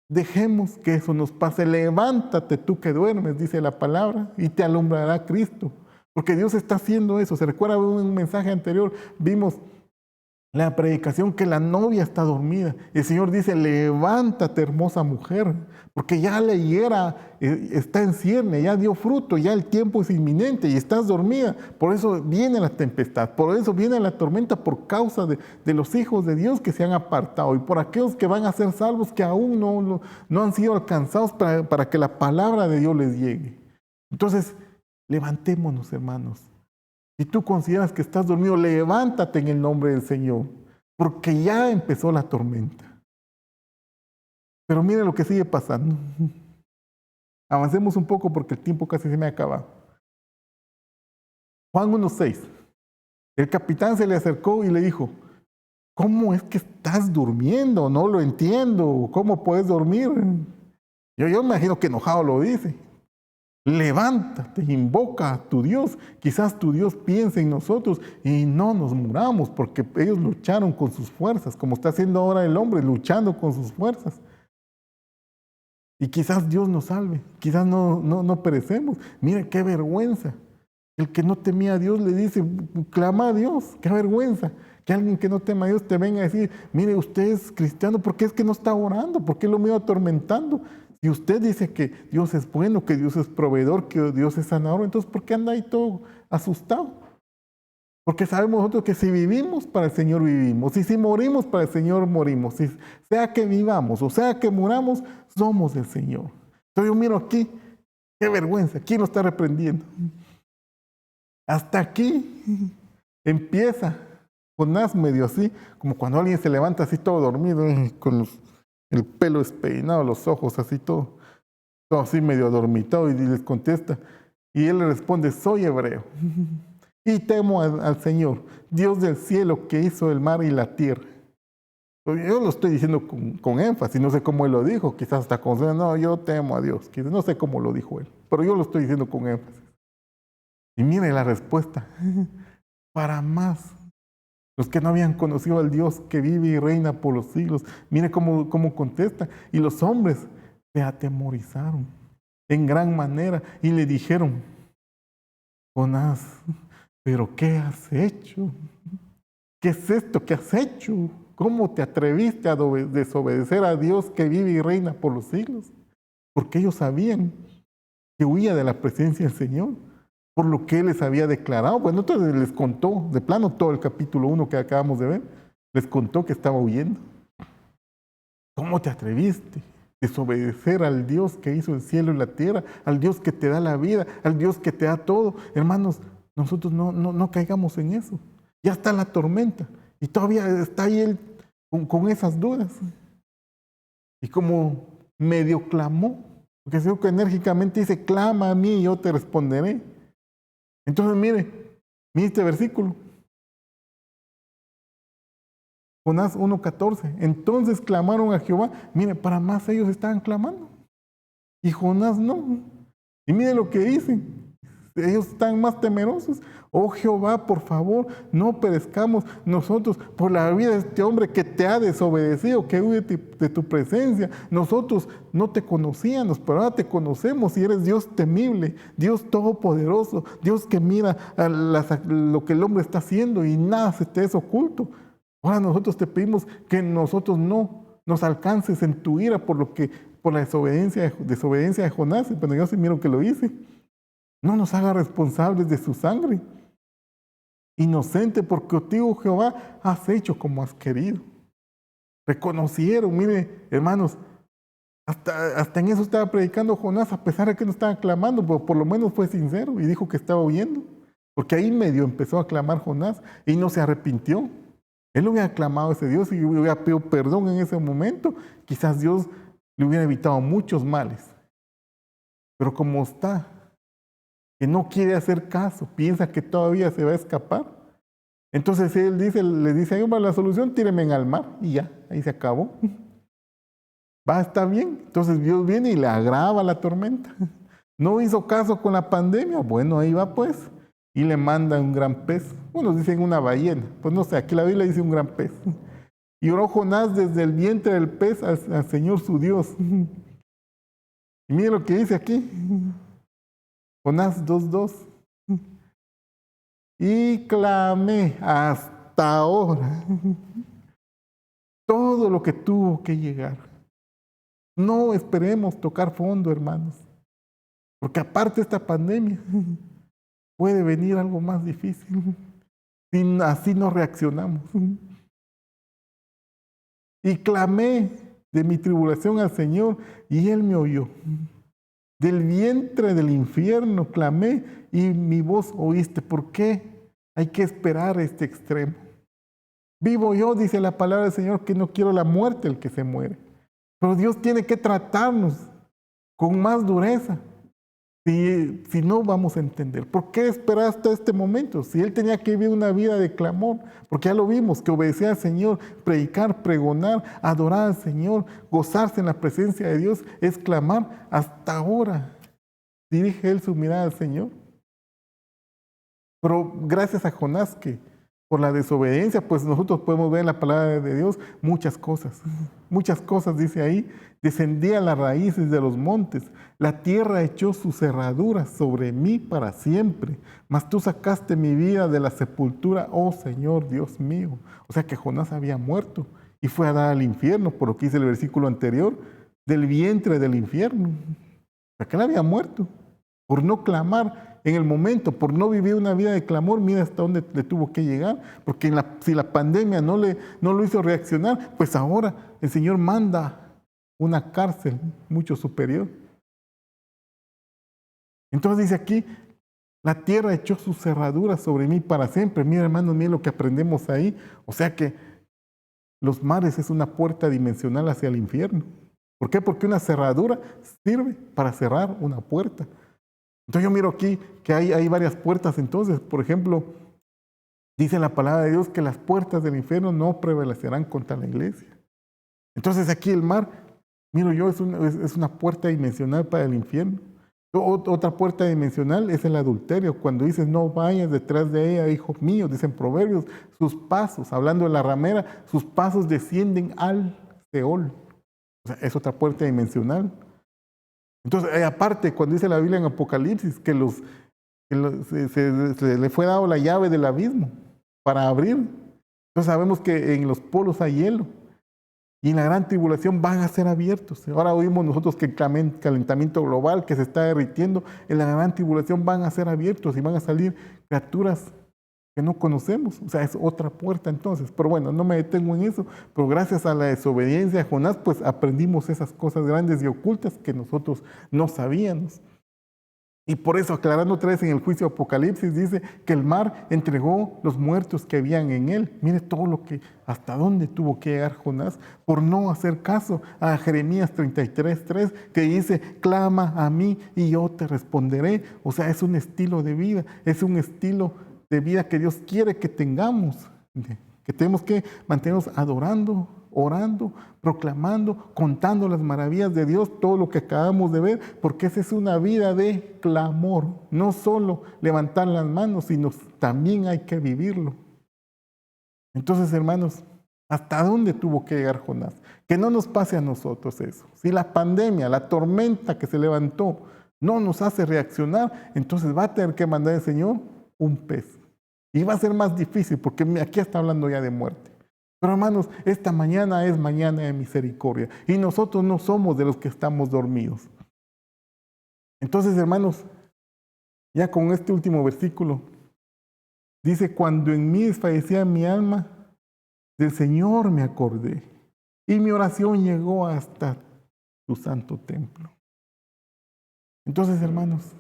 dejemos que eso nos pase. Levántate tú que duermes, dice la palabra, y te alumbrará Cristo. Porque Dios está haciendo eso. Se recuerda un mensaje anterior, vimos la predicación que la novia está dormida. El Señor dice, levántate hermosa mujer, porque ya la higuera está en cierne, ya dio fruto, ya el tiempo es inminente y estás dormida. Por eso viene la tempestad, por eso viene la tormenta, por causa de los hijos de Dios que se han apartado y por aquellos que van a ser salvos que aún no han sido alcanzados para que la palabra de Dios les llegue. Entonces, levantémonos, hermanos. Si tú consideras que estás dormido, levántate en el nombre del Señor, porque ya empezó la tormenta. Pero mire lo que sigue pasando. Avancemos un poco porque el tiempo casi se me acaba. Juan 1:6. El capitán se le acercó y le dijo, ¿cómo es que estás durmiendo? No lo entiendo. ¿Cómo puedes dormir? Yo me imagino que enojado lo dice. Levántate, invoca a tu Dios. Quizás tu Dios piense en nosotros y no nos muramos porque ellos lucharon con sus fuerzas, como está haciendo ahora el hombre, luchando con sus fuerzas. Y quizás Dios nos salve, quizás no perecemos. Mira qué vergüenza. El que no temía a Dios le dice, clama a Dios, qué vergüenza. Que alguien que no tema a Dios te venga a decir, mire, usted es cristiano, ¿por qué es que no está orando? ¿Por qué lo mío atormentando? Si usted dice que Dios es bueno, que Dios es proveedor, que Dios es sanador, entonces ¿por qué anda ahí todo asustado? Porque sabemos nosotros que si vivimos, para el Señor vivimos. Y si morimos, para el Señor morimos. Si sea que vivamos o sea que muramos, somos del Señor. Entonces yo miro aquí, qué vergüenza, ¿quién lo está reprendiendo? Hasta aquí empieza Jonás medio así, como cuando alguien se levanta así todo dormido, con el pelo despeinado, los ojos así todo así medio adormitado, y les contesta. Y él le responde, soy hebreo y temo al Señor, Dios del cielo que hizo el mar y la tierra. Yo lo estoy diciendo con énfasis, no sé cómo él lo dijo, quizás hasta con no, yo temo a Dios, quizás no sé cómo lo dijo él, pero yo lo estoy diciendo con énfasis. Y mire la respuesta, para más. Los que no habían conocido al Dios que vive y reina por los siglos, mire cómo contesta. Y los hombres se atemorizaron en gran manera y le dijeron, Jonás, ¿pero qué has hecho? ¿Qué es esto que has hecho? ¿Cómo te atreviste a desobedecer a Dios que vive y reina por los siglos? Porque ellos sabían que huía de la presencia del Señor, por lo que Él les había declarado. Bueno, entonces les contó, de plano todo el capítulo 1 que acabamos de ver, les contó que estaba huyendo. ¿Cómo te atreviste a desobedecer al Dios que hizo el cielo y la tierra, al Dios que te da la vida, al Dios que te da todo? Hermanos, nosotros no caigamos en eso. Ya está la tormenta y todavía está ahí Él con esas dudas. Y como medio clamó, porque el Señor enérgicamente dice, clama a mí y yo te responderé. Entonces mire este versículo. Jonás 1:14. Entonces clamaron a Jehová. Mire, para más ellos estaban clamando. Y Jonás no. Y mire lo que dicen. Ellos están más temerosos. Oh Jehová, por favor, no perezcamos nosotros por la vida de este hombre que te ha desobedecido, que huye de tu presencia. Nosotros no te conocíamos, pero ahora te conocemos y eres Dios temible, Dios todopoderoso, Dios que mira lo que el hombre está haciendo y nada se te es oculto. Ahora nosotros te pedimos que nosotros no nos alcances en tu ira por la desobediencia de Jonás. Pero yo sí miro que lo hice. No nos haga responsables de su sangre. Inocente, porque contigo, Jehová, has hecho como has querido. Reconocieron, mire, hermanos, hasta en eso estaba predicando Jonás, a pesar de que no estaba clamando, pero por lo menos fue sincero y dijo que estaba huyendo. Porque ahí medio empezó a clamar Jonás y no se arrepintió. Él hubiera clamado a ese Dios y hubiera pedido perdón en ese momento. Quizás Dios le hubiera evitado muchos males. Pero como está, que no quiere hacer caso, piensa que todavía se va a escapar. Entonces él le dice a Jehová, la solución, tíreme al mar y ya, ahí se acabó. va a estar bien. Entonces Dios viene y le agrava la tormenta. No hizo caso con la pandemia, bueno, ahí va pues. Y le manda un gran pez. Unos dicen una ballena, pues no sé, aquí la Biblia dice un gran pez. Y oró Jonás desde el vientre del pez al Señor su Dios. Y mire lo que dice aquí. Jonás 2:2. Y clamé hasta ahora. Todo lo que tuvo que llegar. No esperemos tocar fondo, hermanos. Porque aparte de esta pandemia, puede venir algo más difícil. Si así no reaccionamos. Y clamé de mi tribulación al Señor y Él me oyó. Del vientre del infierno clamé y mi voz oíste. ¿Por qué hay que esperar a este extremo? Vivo yo, dice la palabra del Señor, que no quiero la muerte del que se muere. Pero Dios tiene que tratarnos con más dureza. Si no, vamos a entender. ¿Por qué esperar hasta este momento? Si Él tenía que vivir una vida de clamor, porque ya lo vimos, que obedecía al Señor, predicar, pregonar, adorar al Señor, gozarse en la presencia de Dios, es clamar hasta ahora. Dirige Él su mirada al Señor. Pero gracias a Jonás, que por la desobediencia, pues nosotros podemos ver en la palabra de Dios muchas cosas. Muchas cosas, dice ahí. Descendía a las raíces de los montes. La tierra echó sus cerraduras sobre mí para siempre. Mas tú sacaste mi vida de la sepultura, oh Señor Dios mío. O sea que Jonás había muerto y fue a dar al infierno, por lo que dice el versículo anterior, del vientre del infierno. O sea que él había muerto por no clamar en el momento, por no vivir una vida de clamor. Mira hasta dónde le tuvo que llegar, porque si la pandemia no lo hizo reaccionar, pues ahora el Señor manda una cárcel mucho superior. Entonces dice aquí, la tierra echó sus cerraduras sobre mí para siempre. Mira, hermano, mira lo que aprendemos ahí. O sea que los mares es una puerta dimensional hacia el infierno. ¿Por qué? Porque una cerradura sirve para cerrar una puerta. Entonces yo miro aquí que hay varias puertas. Entonces, por ejemplo, dice la palabra de Dios que las puertas del infierno no prevalecerán contra la iglesia. Entonces aquí el mar, miro yo, es una puerta dimensional para el infierno. Otra puerta dimensional es el adulterio. Cuando dices no vayas detrás de ella, hijo mío, dicen Proverbios, sus pasos, hablando de la ramera, sus pasos descienden al Seol. O sea, es otra puerta dimensional. Entonces, aparte, cuando dice la Biblia en Apocalipsis que se le fue dado la llave del abismo para abrir. Entonces sabemos que en los polos hay hielo y en la gran tribulación van a ser abiertos. Ahora oímos nosotros que el calentamiento global que se está derritiendo, en la gran tribulación van a ser abiertos y van a salir criaturas que no conocemos. O sea, es otra puerta entonces. Pero bueno, no me detengo en eso. Pero gracias a la desobediencia de Jonás, pues aprendimos esas cosas grandes y ocultas que nosotros no sabíamos. Y por eso, aclarando otra vez en el juicio de Apocalipsis, dice que el mar entregó los muertos que habían en él. Mire todo lo que, hasta dónde tuvo que llegar Jonás por no hacer caso a Jeremías 33:3, que dice, clama a mí y yo te responderé. O sea, es un estilo de vida, es un estilo de vida que Dios quiere que tengamos, que tenemos que mantenernos adorando, orando, proclamando, contando las maravillas de Dios, todo lo que acabamos de ver, porque esa es una vida de clamor, no solo levantar las manos, sino también hay que vivirlo. Entonces, hermanos, ¿hasta dónde tuvo que llegar Jonás? Que no nos pase a nosotros eso. Si la pandemia, la tormenta que se levantó, no nos hace reaccionar, entonces va a tener que mandar el Señor un pez. Y va a ser más difícil, porque aquí está hablando ya de muerte. Pero hermanos, esta mañana es mañana de misericordia. Y nosotros no somos de los que estamos dormidos. Entonces, hermanos, ya con este último versículo, dice, cuando en mí desfallecía mi alma, del Señor me acordé. Y mi oración llegó hasta tu santo templo. Entonces, hermanos,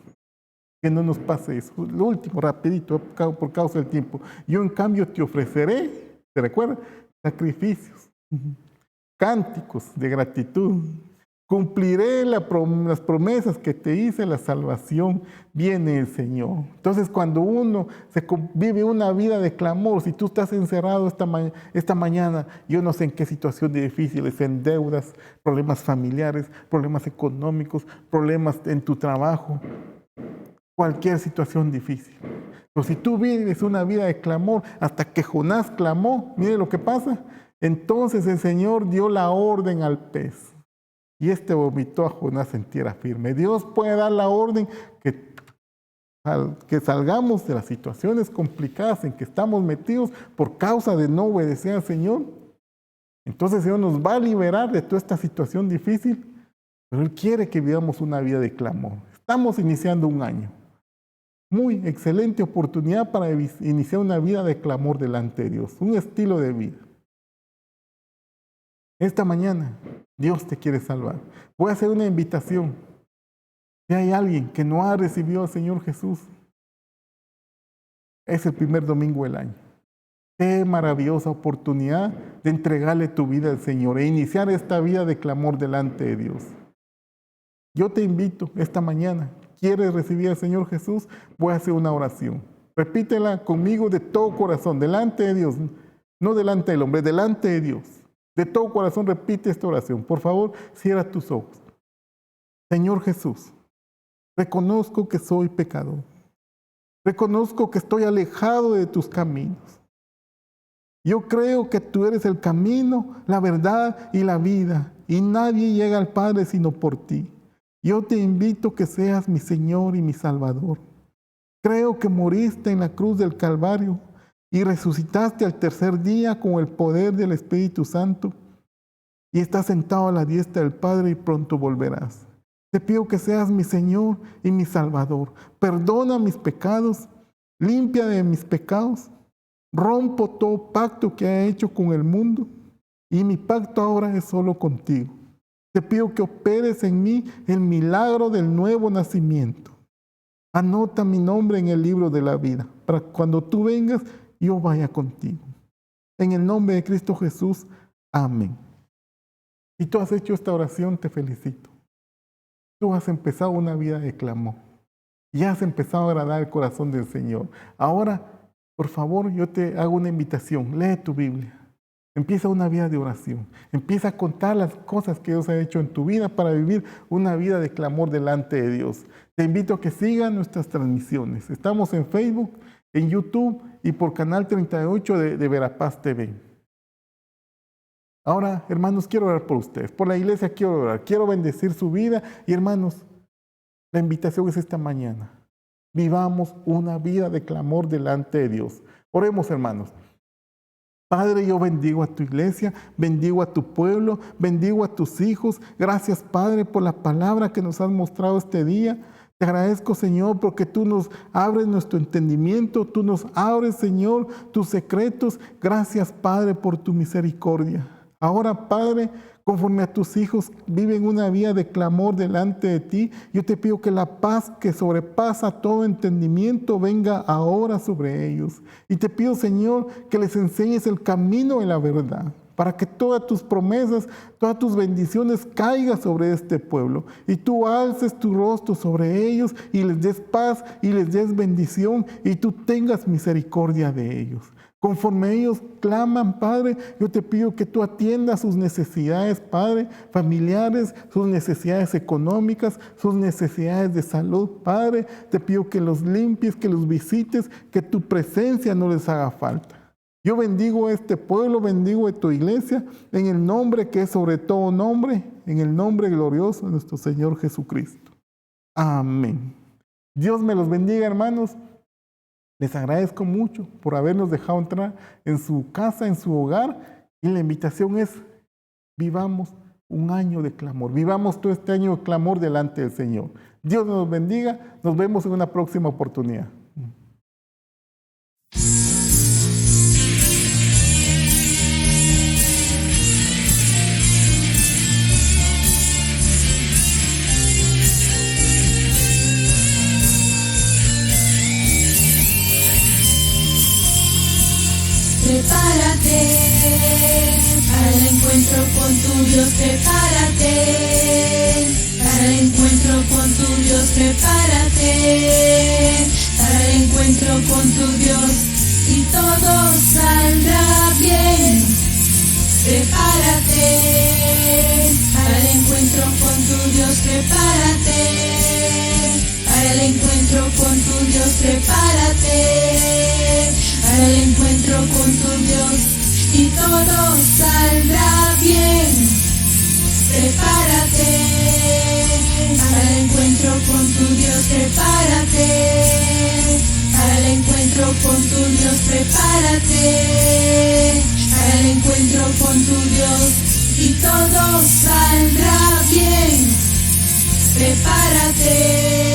que no nos pase eso. Lo último, rapidito, por causa del tiempo. Yo en cambio te ofreceré, ¿te recuerdas? Sacrificios, cánticos de gratitud. Cumpliré las promesas que te hice, la salvación viene el Señor. Entonces, cuando uno vive una vida de clamor, si tú estás encerrado esta mañana, yo no sé en qué situación difíciles, en deudas, problemas familiares, problemas económicos, problemas en tu trabajo, cualquier situación difícil. Pero si tú vives una vida de clamor, hasta que Jonás clamó, mire lo que pasa. Entonces el Señor dio la orden al pez. Y este vomitó a Jonás en tierra firme. Dios puede dar la orden que salgamos de las situaciones complicadas en que estamos metidos por causa de no obedecer al Señor. Entonces el Señor nos va a liberar de toda esta situación difícil, pero Él quiere que vivamos una vida de clamor. Estamos iniciando un año. Muy excelente oportunidad para iniciar una vida de clamor delante de Dios, un estilo de vida. Esta mañana Dios te quiere salvar. Voy a hacer una invitación. Si hay alguien que no ha recibido al Señor Jesús, es el primer domingo del año. Qué maravillosa oportunidad de entregarle tu vida al Señor e iniciar esta vida de clamor delante de Dios. Yo te invito esta mañana. ¿Quieres recibir al Señor Jesús? Voy a hacer una oración. Repítela conmigo de todo corazón, delante de Dios, no delante del hombre, delante de Dios. De todo corazón repite esta oración. Por favor, cierra tus ojos. Señor Jesús, reconozco que soy pecador. Reconozco que estoy alejado de tus caminos. Yo creo que tú eres el camino, la verdad y la vida, y nadie llega al Padre sino por ti. Yo te invito a que seas mi Señor y mi Salvador. Creo que moriste en la cruz del Calvario y resucitaste al tercer día con el poder del Espíritu Santo y estás sentado a la diestra del Padre y pronto volverás. Te pido que seas mi Señor y mi Salvador. Perdona mis pecados, limpia de mis pecados, rompo todo pacto que he hecho con el mundo y mi pacto ahora es solo contigo. Te pido que operes en mí el milagro del nuevo nacimiento. Anota mi nombre en el libro de la vida, para que cuando tú vengas, yo vaya contigo. En el nombre de Cristo Jesús, amén. Si tú has hecho esta oración, te felicito. Tú has empezado una vida de clamor. Ya has empezado a agradar el corazón del Señor. Ahora, por favor, yo te hago una invitación. Lee tu Biblia. Empieza una vida de oración. Empieza a contar las cosas que Dios ha hecho en tu vida para vivir una vida de clamor delante de Dios. Te invito a que sigas nuestras transmisiones. Estamos en Facebook, en YouTube y por Canal 38 de Verapaz TV. Ahora, hermanos, quiero orar por ustedes. Por la iglesia quiero orar. Quiero bendecir su vida. Y hermanos, la invitación es esta mañana. Vivamos una vida de clamor delante de Dios. Oremos, hermanos. Padre, yo bendigo a tu iglesia, bendigo a tu pueblo, bendigo a tus hijos. Gracias, Padre, por la palabra que nos has mostrado este día. Te agradezco, Señor, porque tú nos abres nuestro entendimiento, tú nos abres, Señor, tus secretos. Gracias, Padre, por tu misericordia. Ahora, Padre, conforme a tus hijos viven una vida de clamor delante de ti, yo te pido que la paz que sobrepasa todo entendimiento venga ahora sobre ellos. Y te pido, Señor, que les enseñes el camino de la verdad, para que todas tus promesas, todas tus bendiciones caigan sobre este pueblo. Y tú alces tu rostro sobre ellos y les des paz y les des bendición y tú tengas misericordia de ellos. Conforme ellos claman, Padre, yo te pido que tú atiendas sus necesidades, Padre, familiares, sus necesidades económicas, sus necesidades de salud, Padre. Te pido que los limpies, que los visites, que tu presencia no les haga falta. Yo bendigo a este pueblo, bendigo a tu iglesia, en el nombre que es sobre todo nombre, en el nombre glorioso de nuestro Señor Jesucristo. Amén. Dios me los bendiga, hermanos. Les agradezco mucho por habernos dejado entrar en su casa, en su hogar. Y la invitación es, vivamos un año de clamor. Vivamos todo este año de clamor delante del Señor. Dios nos bendiga. Nos vemos en una próxima oportunidad. prepárate. Para el encuentro con tu Dios, prepárate. Para el encuentro con tu Dios, prepárate. Para el encuentro con tu Dios, y todo saldrá bien. Prepárate. Para el encuentro con tu Dios, prepárate. Para el encuentro con tu Dios, prepárate. Para el encuentro con tu Dios, y todo saldrá bien. Prepárate. Para el encuentro con tu Dios, prepárate. Para el encuentro con tu Dios, prepárate. Para el encuentro con tu Dios, y todo saldrá bien. Prepárate.